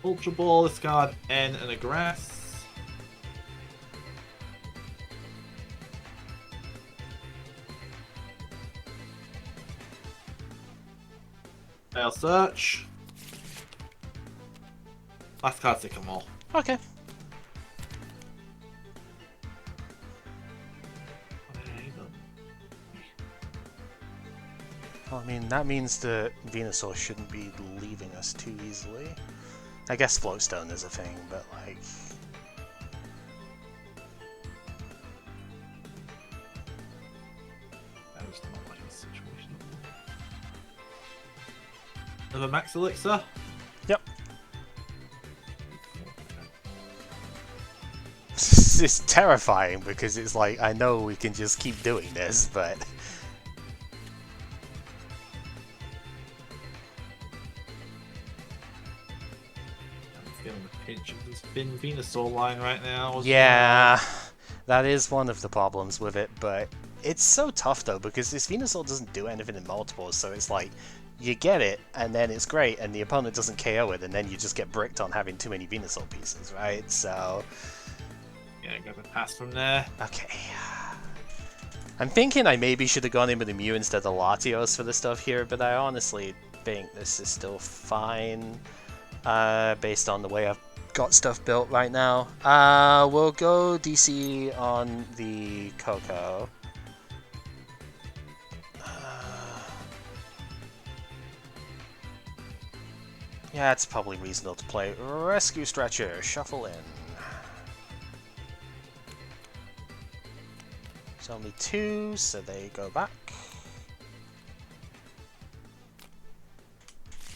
Ultra Ball, discard N and a grass. Fail search. Last card, Sycamore. Okay. Well, I mean, that means that Venusaur shouldn't be leaving us too easily. I guess Floatstone is a thing, but like... That was not like a situation. Another Max Elixir? Yep. This is terrifying because it's like, I know we can just keep doing this, but... Pinch of this Venusaur line right now. Yeah, that is one of the problems with it, but it's so tough though because this Venusaur doesn't do anything in multiples, so it's like you get it and then it's great and the opponent doesn't KO it and then you just get bricked on having too many Venusaur pieces, right? So yeah, got the pass from there. Okay. I'm thinking I maybe should have gone in with the Mew instead of Latios for the stuff here, but I honestly think this is still fine based on the way I've got stuff built right now. We'll go DC on the Koko. Yeah, it's probably reasonable to play Rescue Stretcher, shuffle in. It's only 2, so they go back.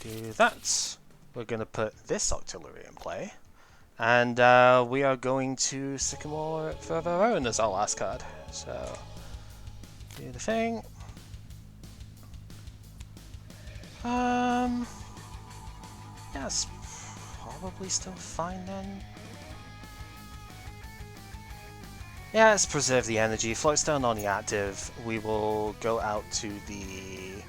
Do that. We're going to put this Octillery in play. And we are going to Sycamore for our own as our last card. So, do the thing. Yeah, it's probably still fine then. Yeah, let's preserve the energy. Floatstone on the active. We will go out to the...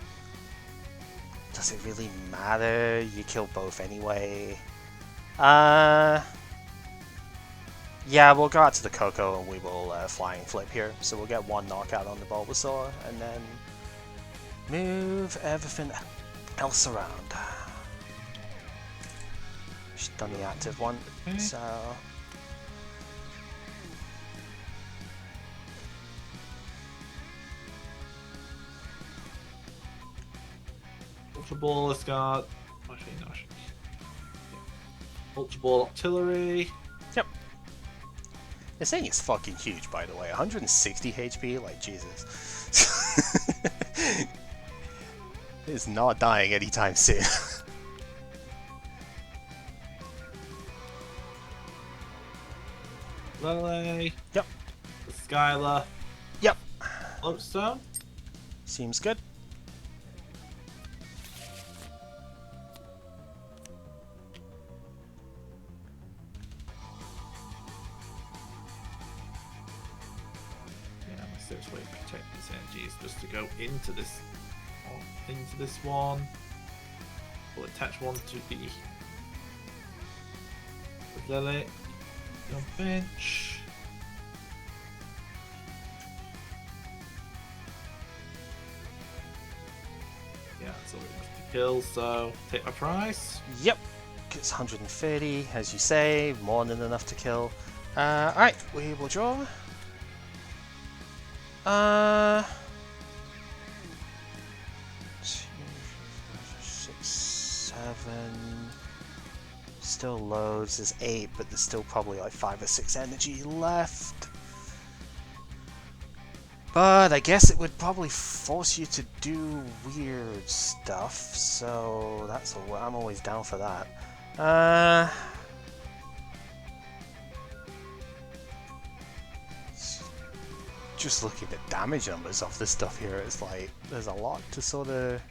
Does it really matter? You kill both anyway. Yeah, we'll go out to the Koko and we will flying flip here. So we'll get 1 knockout on the Bulbasaur and then move everything else around. She's done the active one, so... Ultra Ball, discard. Actually, no. Ultra Ball, Artillery. Yep. This thing is fucking huge, by the way. 160 HP, like Jesus. It's not dying anytime soon. Lele. Yep. Skylar. Yep. Floatstone. Seems good. Safest way to protect this energy is just to go into this one. We'll attach one to the Lily on bench. Yeah, that's all we have to kill, so take my prize. Yep. It's 130, as you say, more than enough to kill. Alright, we will draw. 2, 6, 7. Still loads. There's 8, but there's still probably like 5 or 6 energy left. But I guess it would probably force you to do weird stuff, so that's I'm always down for that. Just looking at damage numbers off this stuff here, it's like there's a lot to sort of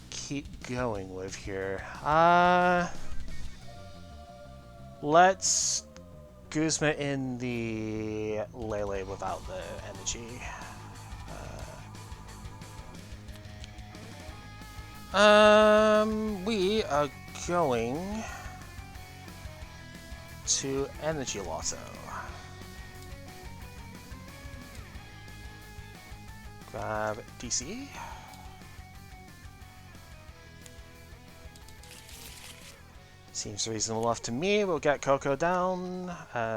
keep going with here. Let's Guzma in the Lele without the energy. We are going to Energy Lotto. Grab DC. Seems reasonable enough to me. We'll get Koko down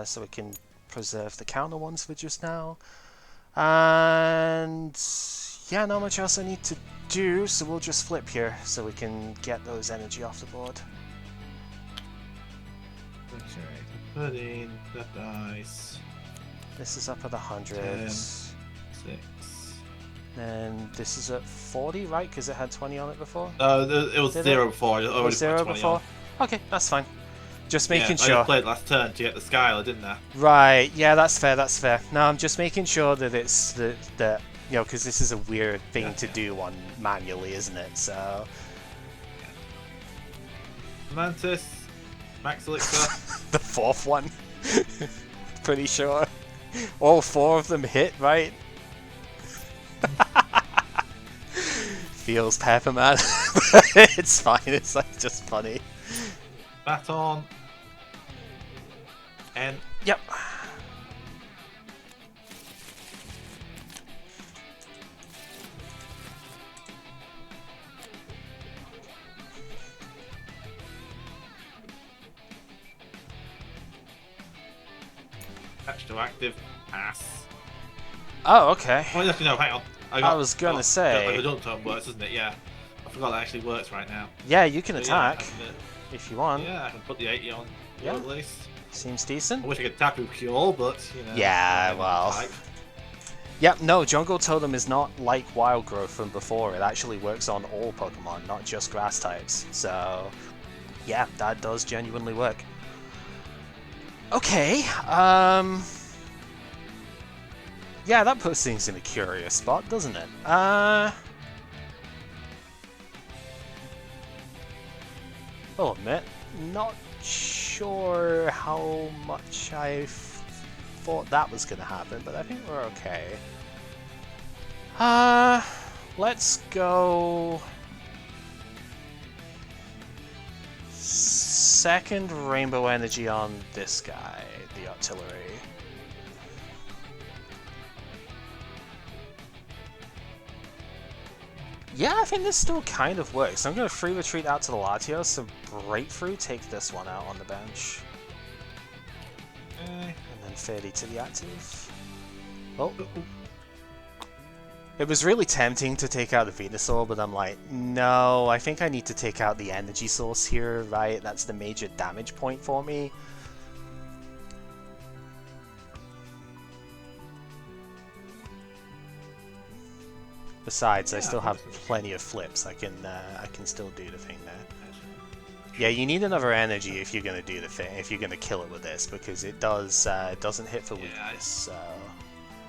so we can preserve the counter ones for just now. And yeah, not much else I need to do, so we'll just flip here so we can get those energy off the board. Okay, put in the dice. This is up at 100. 10, 6. And this is at 40, right? Because it had 20 on it before? It was Did 0 it? before. I It already was put 0 20 before? on. Okay, that's fine. Just making I sure. just played last turn to get the Skylar, didn't I? Right, yeah, that's fair, that's fair. No, I'm just making sure that it's that you know, because this is a weird thing to do on manually, isn't it? So. Mantis, Max Elixir. The fourth one. Pretty sure. All 4 of them hit, right? Feels pepper, man. It's fine, it's like just funny. Baton. And Yep. patch to active. Pass. Oh, okay. Oh, actually, no, hang on. I was gonna say. The jump turn works, doesn't it? Yeah. I forgot that actually works right now. Yeah, you can So, attack yeah, if you want. yeah, I can put the 80 on Yeah. at least. Seems I decent. wish I could Tapu Cure, but, you know. Yeah, I'm well. type. Yep, no, Jungle Totem is not like Wild Growth from before. It actually works on all Pokemon, not just grass types. So, yeah, that does genuinely work. Okay, yeah, that puts things in a curious spot, doesn't it? I'll admit, not sure how much I thought that was going to happen, but I think we're okay. Let's go... Second Rainbow Energy on this guy, the Artillery. Yeah, I think this still kind of works. I'm going to free retreat out to the Latios, so Breakthrough, take this one out on the bench. And then 30 to the active. Oh. It was really tempting to take out the Venusaur, but I'm like, no, I think I need to take out the energy source here, right? That's the major damage point for me. Besides, I still have plenty of flips. I can still do the thing there. Yeah, you need another energy if you're gonna do the thing. If you're gonna kill it with this, because it doesn't hit for weakness. So.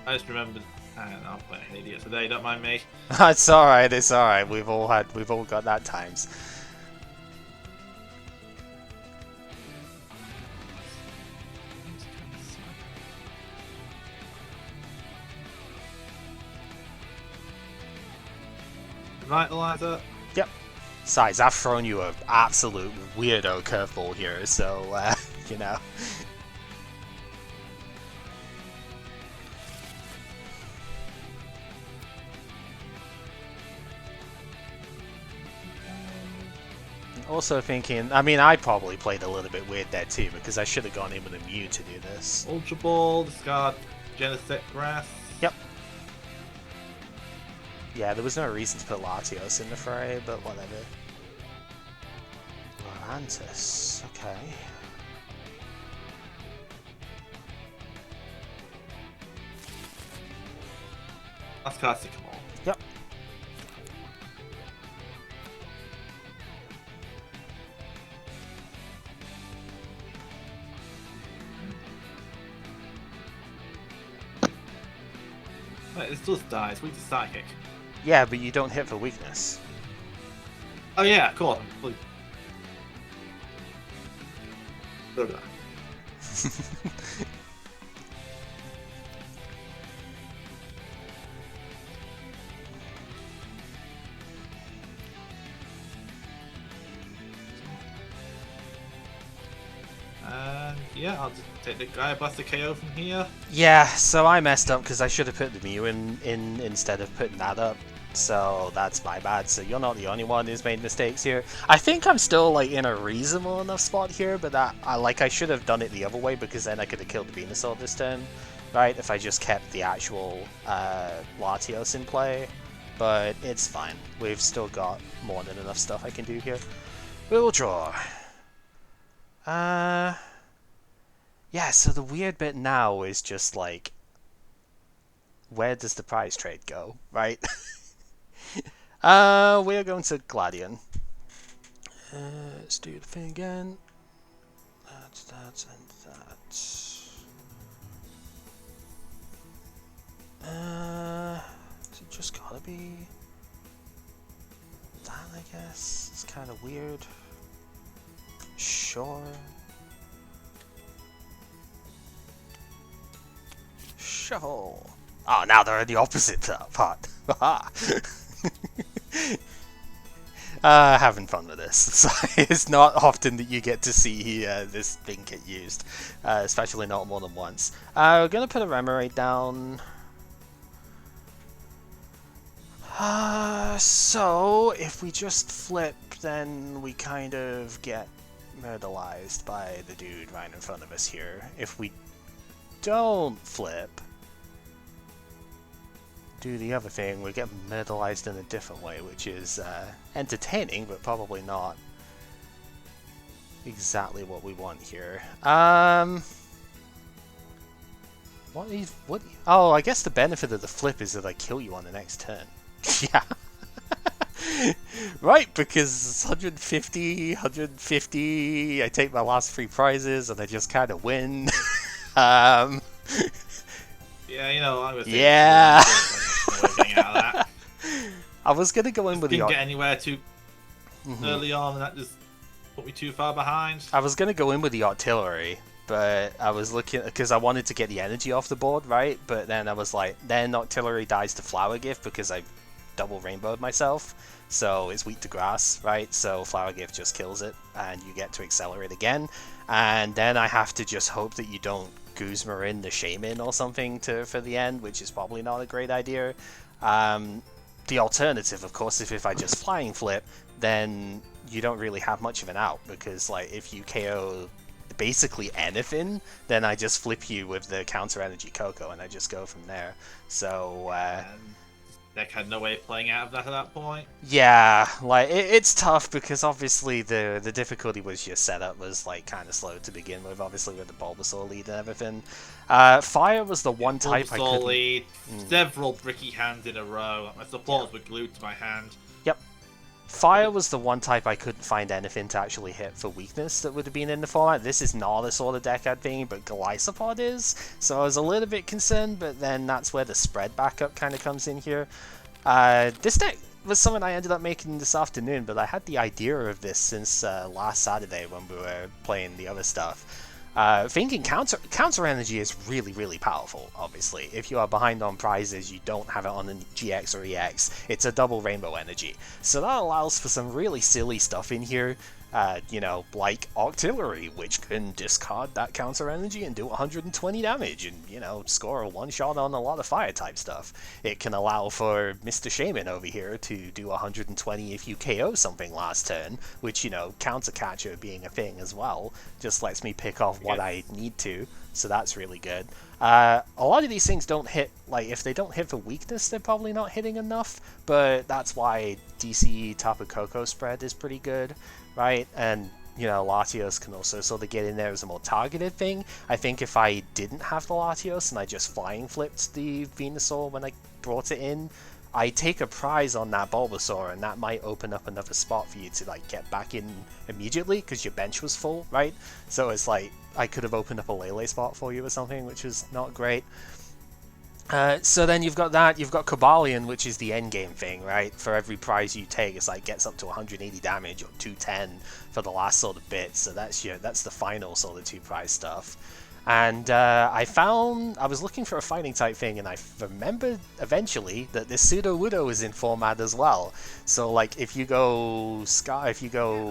I just remembered. I'm playing an idiot today. Don't mind me. It's all right. It's all right. We've all got that times. Revitalizer. Yep. Besides, I've thrown you an absolute weirdo curveball here, so you know. Also thinking, I mean, I probably played a little bit weird there too, because I should have gone in with a Mew to do this. Ultra Ball, discard Genesect Grass. Yep. Yeah, there was no reason to put Latios in the fray, but whatever. Lorantis, okay. That's classic Sycamore. Yep. Wait, this does die. It's weak to Psychic. Yeah, but you don't hit for weakness. Oh yeah, cool. Yeah, I'll just take the Gaia Blaster KO from here. Yeah, so I messed up because I should have put the Mew in instead of putting that up. So that's my bad. So you're not the only one who's made mistakes here. I think I'm still like in a reasonable enough spot here, but I should have done it the other way because then I could have killed the Venusaur this turn, right? If I just kept the actual Latios in play. But it's fine. We've still got more than enough stuff I can do here. We'll draw. Yeah, so the weird bit now is just like, where does the prize trade go, right? We're going to Gladion. Let's do the thing again. That, and that. Is it just gotta be that, I guess? It's kind of weird. Sure. Shovel. Oh, now they're in the opposite part. Having fun with this. It's not often that you get to see this thing get used, especially not more than once. We're gonna put a Remoraid down. So if we just flip, then we kind of get myrtleized by the dude right in front of us here. If we don't flip, do the other thing, we get myrtleized in a different way, which is entertaining, but probably not exactly what we want here. What? Oh, I guess the benefit of the flip is that I kill you on the next turn. Yeah. Right, because 150, I take my last 3 prizes and I just kind of win. Yeah, you know, I was thinking yeah. getting out of that. I was gonna go in with the. Didn't get anywhere too early on, and that just put me too far behind. I was gonna go in with the artillery, but I was looking because I wanted to get the energy off the board, right? But then I was like, then artillery dies to flower gift because I double rainbowed myself, so it's weak to grass, right? So flower gift just kills it, and you get to accelerate again, and then I have to just hope that you don't Guzma in the Shaman or something for the end, which is probably not a great idea. The alternative, of course, if I just flying flip, then you don't really have much of an out, because like if you KO basically anything, then I just flip you with the counter energy Koko and I just go from there. So deck had no way of playing out of that at that point. Yeah, like it's tough because obviously the difficulty was your setup was like kind of slow to begin with, obviously with the Bulbasaur lead and everything. Fire was the one type I couldn't... lead, several bricky hands in a row. My supports were glued to my hand. Yep. Fire was the one type I couldn't find anything to actually hit for weakness that would have been in the format. This is not the sort of deck I'd think, but Golisopod is, so I was a little bit concerned, but then that's where the spread backup kind of comes in here. This deck was something I ended up making this afternoon, but I had the idea of this since last Saturday when we were playing the other stuff. Thinking counter energy is really, really powerful, obviously. If you are behind on prizes, you don't have it on the GX or EX, it's a double rainbow energy. So that allows for some really silly stuff in here, you know, like Artillery, which can discard that counter energy and do 120 damage and, you know, score a one-shot on a lot of fire-type stuff. It can allow for Mr. Shaman over here to do 120 if you KO something last turn, which, you know, counter catcher being a thing as well, just lets me pick off what I need to, so that's really good. A lot of these things don't hit, like, if they don't hit for weakness, they're probably not hitting enough, but that's why DC Tapu Koko spread is pretty good, right? And, you know, Latios can also sort of get in there as a more targeted thing. I think if I didn't have the Latios and I just flying flipped the Venusaur when I brought it in, I take a prize on that Bulbasaur, and that might open up another spot for you to like get back in immediately because your bench was full, right? So it's like I could have opened up a Lele spot for you or something, which was not great. So then you've got that, you've got Cobalion, which is the endgame thing, right? For every prize you take, it's like gets up to 180 damage or 210 for the last sort of bit. So that's the final sort of 2 prize stuff. And I was looking for a fighting type thing, and I remembered eventually that this Sudowoodo is in format as well. So like, if you go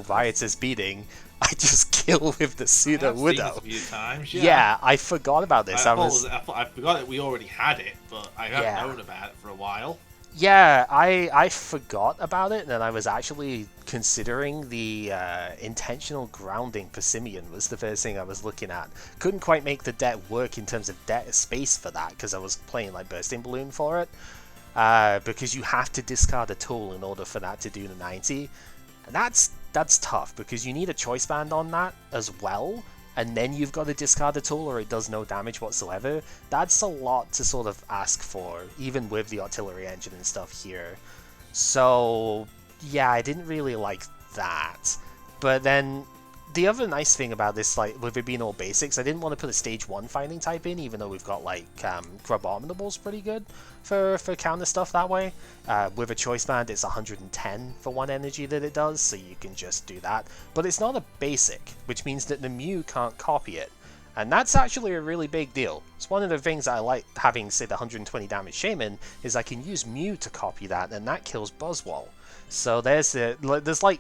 Riotous Beating, I just kill with the I've seen this a Sudowoodo. few times. Yeah, I forgot about this. I forgot that we already had it, but I haven't Yeah. known about it for a while. Yeah, I forgot about it, and I was actually considering the intentional grounding Persimmon was the first thing I was looking at. Couldn't quite make the deck work in terms of deck space for that, because I was playing like Bursting Balloon for it. Because you have to discard a tool in order for that to do the 90. And that's tough, because you need a choice band on that as well, and then you've got to discard a tool or it does no damage whatsoever. That's a lot to sort of ask for, even with the artillery engine and stuff here. So yeah, I didn't really like that. But then the other nice thing about this, like with it being all basics, I didn't want to put a stage 1 fighting type in, even though we've got like Crabominable's pretty good for counter stuff that way. With a choice band, it's 110 for 1 energy that it does, so you can just do that. But it's not a basic, which means that the Mew can't copy it. And that's actually a really big deal. It's one of the things I like having, say, the 120 damage Shaman, is I can use Mew to copy that, and that kills Buzzwole. So there's like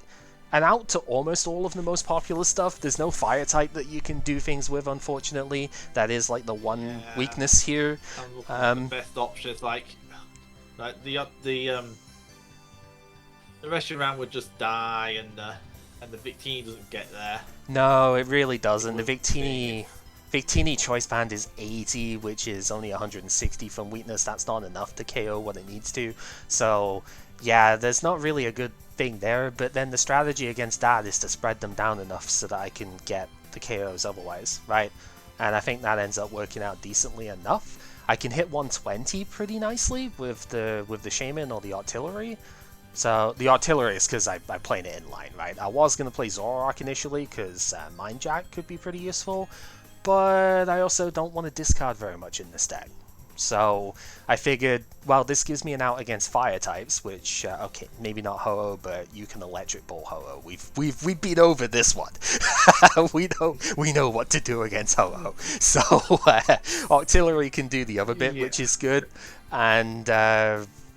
an out to almost all of the most popular stuff. There's no fire type that you can do things with, unfortunately. That is like the one weakness here. I'm looking at the best options, like the rest of the round would just die, and the Victini doesn't get there. No, it really doesn't. The Victini choice band is 80, which is only 160 from weakness. That's not enough to KO what it needs to. So yeah, there's not really a good thing there, but then the strategy against that is to spread them down enough so that I can get the KOs otherwise, right? And I think that ends up working out decently enough. I can hit 120 pretty nicely with the Shaman or the Artillery. So the Artillery is because I'm playing it in line, right? I was going to play Zoroark initially because Mind Jack could be pretty useful, but I also don't want to discard very much in this deck. So I figured, well, this gives me an out against fire types, which okay, maybe not Ho-Oh, but you can electric ball Ho-Oh. We've beat over this one. we know what to do against Ho-Oh. So Artillery can do the other bit, which is good. And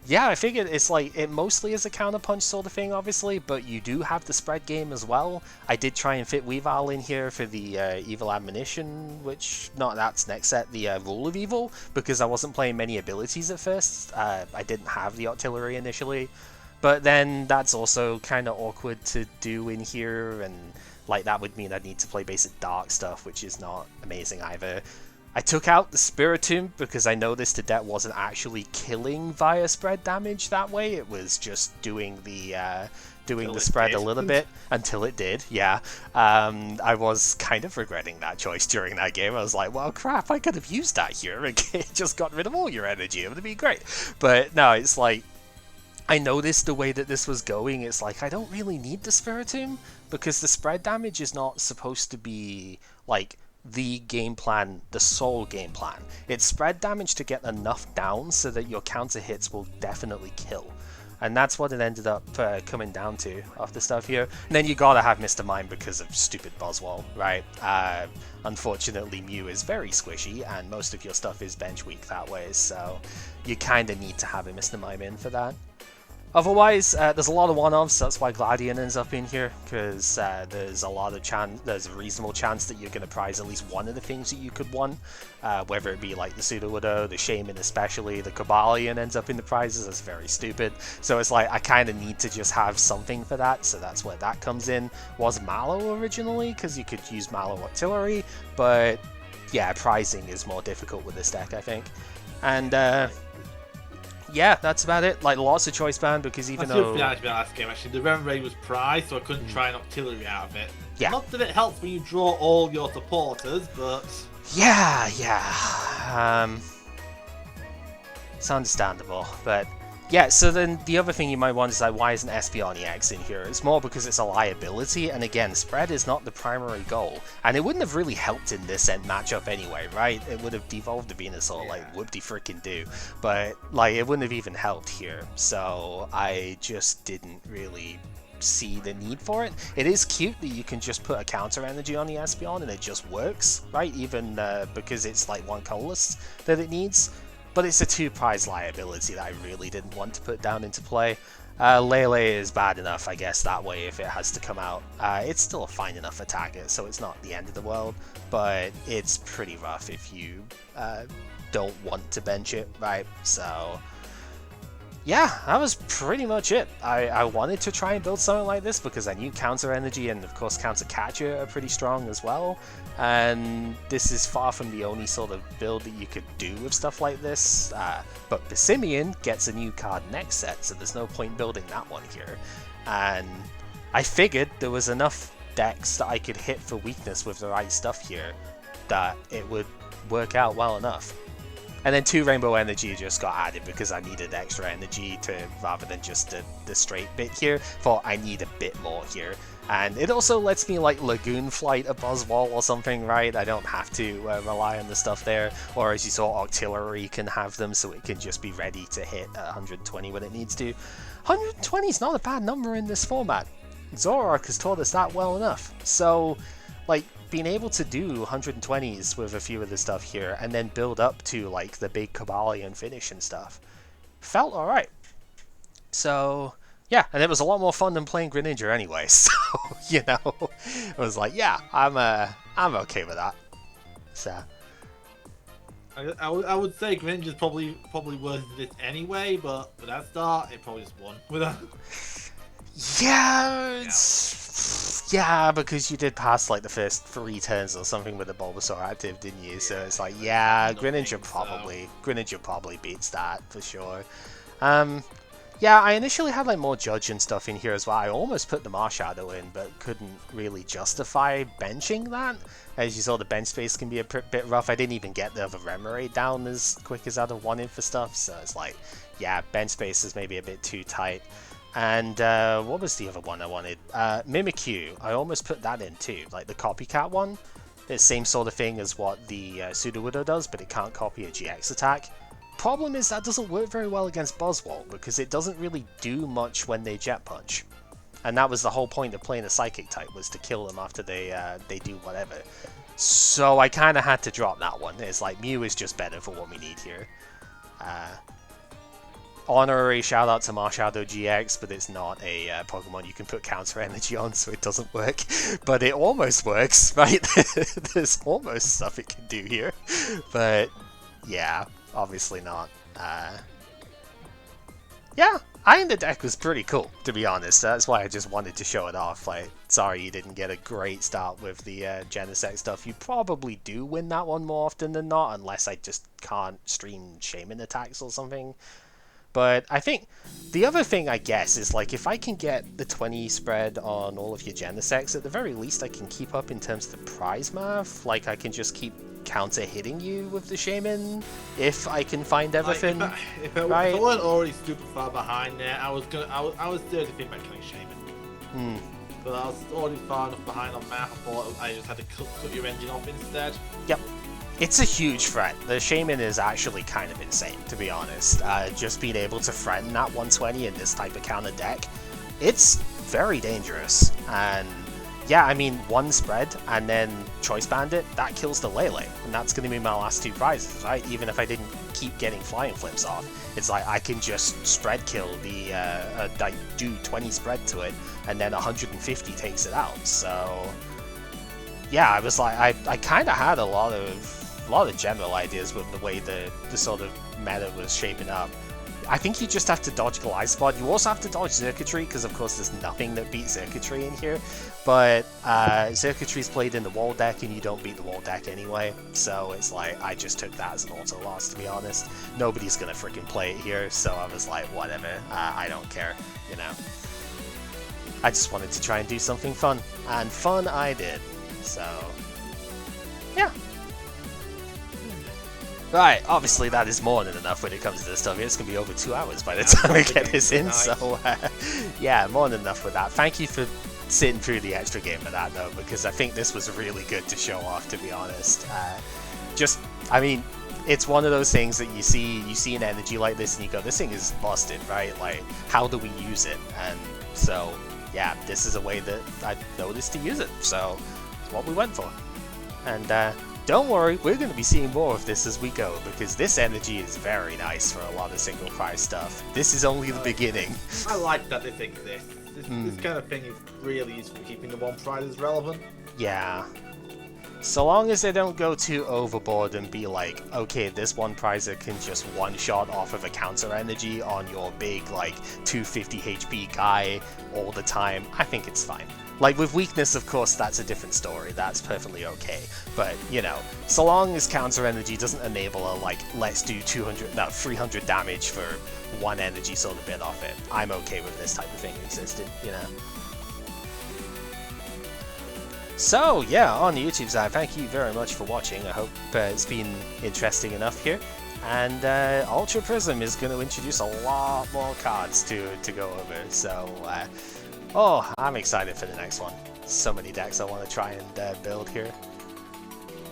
yeah, I figured it's like, it mostly is a counterpunch sort of thing, obviously, but you do have the spread game as well. I did try and fit Weavile in here for the Evil Admonition, which, not that's next set, the Rule of Evil, because I wasn't playing many abilities at first. I didn't have the Artillery initially, but then that's also kind of awkward to do in here, and like that would mean I'd need to play basic Dark stuff, which is not amazing either. I took out the Spiritomb because I noticed the deck wasn't actually killing via spread damage that way. It was just doing the spread a little bit until it did. Yeah, I was kind of regretting that choice during that game. I was like, well, crap, I could have used that here and just got rid of all your energy. It would have been great. But no, it's like, I noticed the way that this was going. It's like, I don't really need the Spiritomb because the spread damage is not supposed to be like the game plan, the sole game plan. It's spread damage to get enough down so that your counter hits will definitely kill. And that's what it ended up coming down to off the stuff here. And then you gotta have Mr. Mime because of stupid Buzzwole, right? Unfortunately, Mew is very squishy and most of your stuff is bench weak that way, so you kinda need to have a Mr. Mime in for that. Otherwise, there's a lot of one-offs. That's why Gladion ends up in here, because there's a reasonable chance that you're going to prize at least one of the things that you could want, whether it be like the Sudowoodo, the Shaman especially, the Cobalion ends up in the prizes. That's very stupid. So it's like, I kind of need to just have something for that, so that's where that comes in. Was Mallow originally, because you could use Mallow Artillery, but yeah, prizing is more difficult with this deck, I think. And yeah, that's about it. Like, lots of choice band, because even though... That's the last game, actually. The Reverie was prized, so I couldn't try an Artillery out of it. Yeah. Not that it helps when you draw all your supporters, but... Yeah. It's understandable, but... Yeah, so then the other thing you might wonder is, like, why isn't Espeon EX in here? It's more because it's a liability, and again, spread is not the primary goal. And it wouldn't have really helped in this end matchup anyway, right? It would have devolved to Venusaur, like, whoop-de-frickin'-do. But, like, it wouldn't have even helped here. So, I just didn't really see the need for it. It is cute that you can just put a counter energy on the Espeon and it just works, right? Even because it's like 1 colorless that it needs. But it's a 2 prize liability that I really didn't want to put down into play. Lele is bad enough, I guess, that way if it has to come out. It's still a fine enough attacker, so it's not the end of the world, but it's pretty rough if you don't want to bench it, right? So yeah, that was pretty much it. I wanted to try and build something like this because I knew counter energy and of course counter catcher are pretty strong as well, and this is far from the only sort of build that you could do with stuff like this, but Pissimian gets a new card next set, so there's no point building that one here, and I figured there was enough decks that I could hit for weakness with the right stuff here that it would work out well enough. And then 2 Rainbow Energy just got added because I needed extra energy rather than just the straight bit here. Thought I need a bit more here. And it also lets me like Lagoon Flight a Buzzwole or something, right? I don't have to rely on the stuff there. Or as you saw, Octillery can have them so it can just be ready to hit 120 when it needs to. 120 is not a bad number in this format. Zoroark has taught us that well enough. So, like, being able to do 120s with a few of the stuff here and then build up to like the big Cobalion finish and stuff felt alright. So yeah, and it was a lot more fun than playing Greninja anyway, so you know, I was like, yeah, I'm okay with that. So I would say Greninja's probably worth it anyway, but with that start, it probably just won with that. Yeah, yeah, because you did pass like the first 3 turns or something with the Bulbasaur active, didn't you? So it's like, yeah, Greninja probably beats that for sure. Yeah, I initially had like more Judge and stuff in here as well. I almost put the Marshadow in, but couldn't really justify benching that. As you saw, the bench space can be a bit rough. I didn't even get the other Remoraid down as quick as I'd have wanted for stuff. So it's like, yeah, bench space is maybe a bit too tight. And what was the other one I wanted? Mimikyu. I almost put that in too, like the copycat one. It's the same sort of thing as what the Sudowoodo does, but it can't copy a GX attack. Problem is that doesn't work very well against Buzzwole, because it doesn't really do much when they Jet Punch. And that was the whole point of playing a Psychic type, was to kill them after they do whatever. So I kind of had to drop that one. It's like, Mew is just better for what we need here. Honorary shout out to Marshadow GX, but it's not a Pokemon you can put counter energy on, so it doesn't work. But it almost works, right? There's almost stuff it can do here. But yeah, obviously not. Yeah, I think the deck was pretty cool, to be honest. That's why I just wanted to show it off. Like, sorry you didn't get a great start with the Genesect stuff. You probably do win that one more often than not, unless I just can't stream Shaman attacks or something. But I think the other thing, I guess, is like if I can get the 20 spread on all of your Genesects, at the very least I can keep up in terms of the prize math. Like I can just keep counter hitting you with the Shaman if I can find everything. Like if I weren't already super far behind there, I was still thinking about killing Shaman. But I was already far enough behind on math. I thought I just had to cut your engine off instead. Yep. It's a huge threat. The Shaman is actually kind of insane, to be honest. Just being able to threaten that 120 in this type of counter deck, it's very dangerous. And yeah, I mean, 1 spread and then Choice Bandit, that kills the Lele. And that's going to be my last 2 prizes, right? Even if I didn't keep getting Flying Flips off. It's like I can just spread kill the, like do 20 spread to it, and then 150 takes it out. So yeah, I was like, I kind of had a lot of general ideas with the way the sort of meta was shaping up. I think you just have to dodge Golisopod. You also have to dodge Xurkitree, because of course there's nothing that beats Xurkitree in here. But Xurkitree's played in the wall deck, and you don't beat the wall deck anyway. So it's like, I just took that as an auto loss, to be honest. Nobody's gonna freaking play it here, so I was like, whatever, I don't care, you know. I just wanted to try and do something fun, and fun I did. So yeah. Right, obviously that is more than enough when it comes to this stuff. It's going to be over 2 hours by the time we get this in, so yeah, more than enough with that. Thank you for sitting through the extra game of that, though, because I think this was really good to show off, to be honest. I mean, it's one of those things that you see an energy like this and you go, this thing is busted, right? Like, how do we use it? And so, yeah, this is a way that I noticed to use it, so it's what we went for. And don't worry, we're going to be seeing more of this as we go, because this energy is very nice for a lot of single prize stuff. This is only the beginning. I like that they think this. This kind of thing is really useful for keeping the one prizes relevant. Yeah. So long as they don't go too overboard and be like, okay, this one prizer can just one-shot off of a counter energy on your big, like, 250 HP guy all the time, I think it's fine. Like, with weakness, of course, that's a different story, that's perfectly okay. But, you know, so long as counter energy doesn't enable a, like, let's do 300 damage for one energy sort of bit off it, I'm okay with this type of thing existing, you know? So, yeah, on the YouTube side, thank you very much for watching. I hope it's been interesting enough here. And Ultra Prism is going to introduce a lot more cards to go over. So, oh, I'm excited for the next one. So many decks I want to try and build here.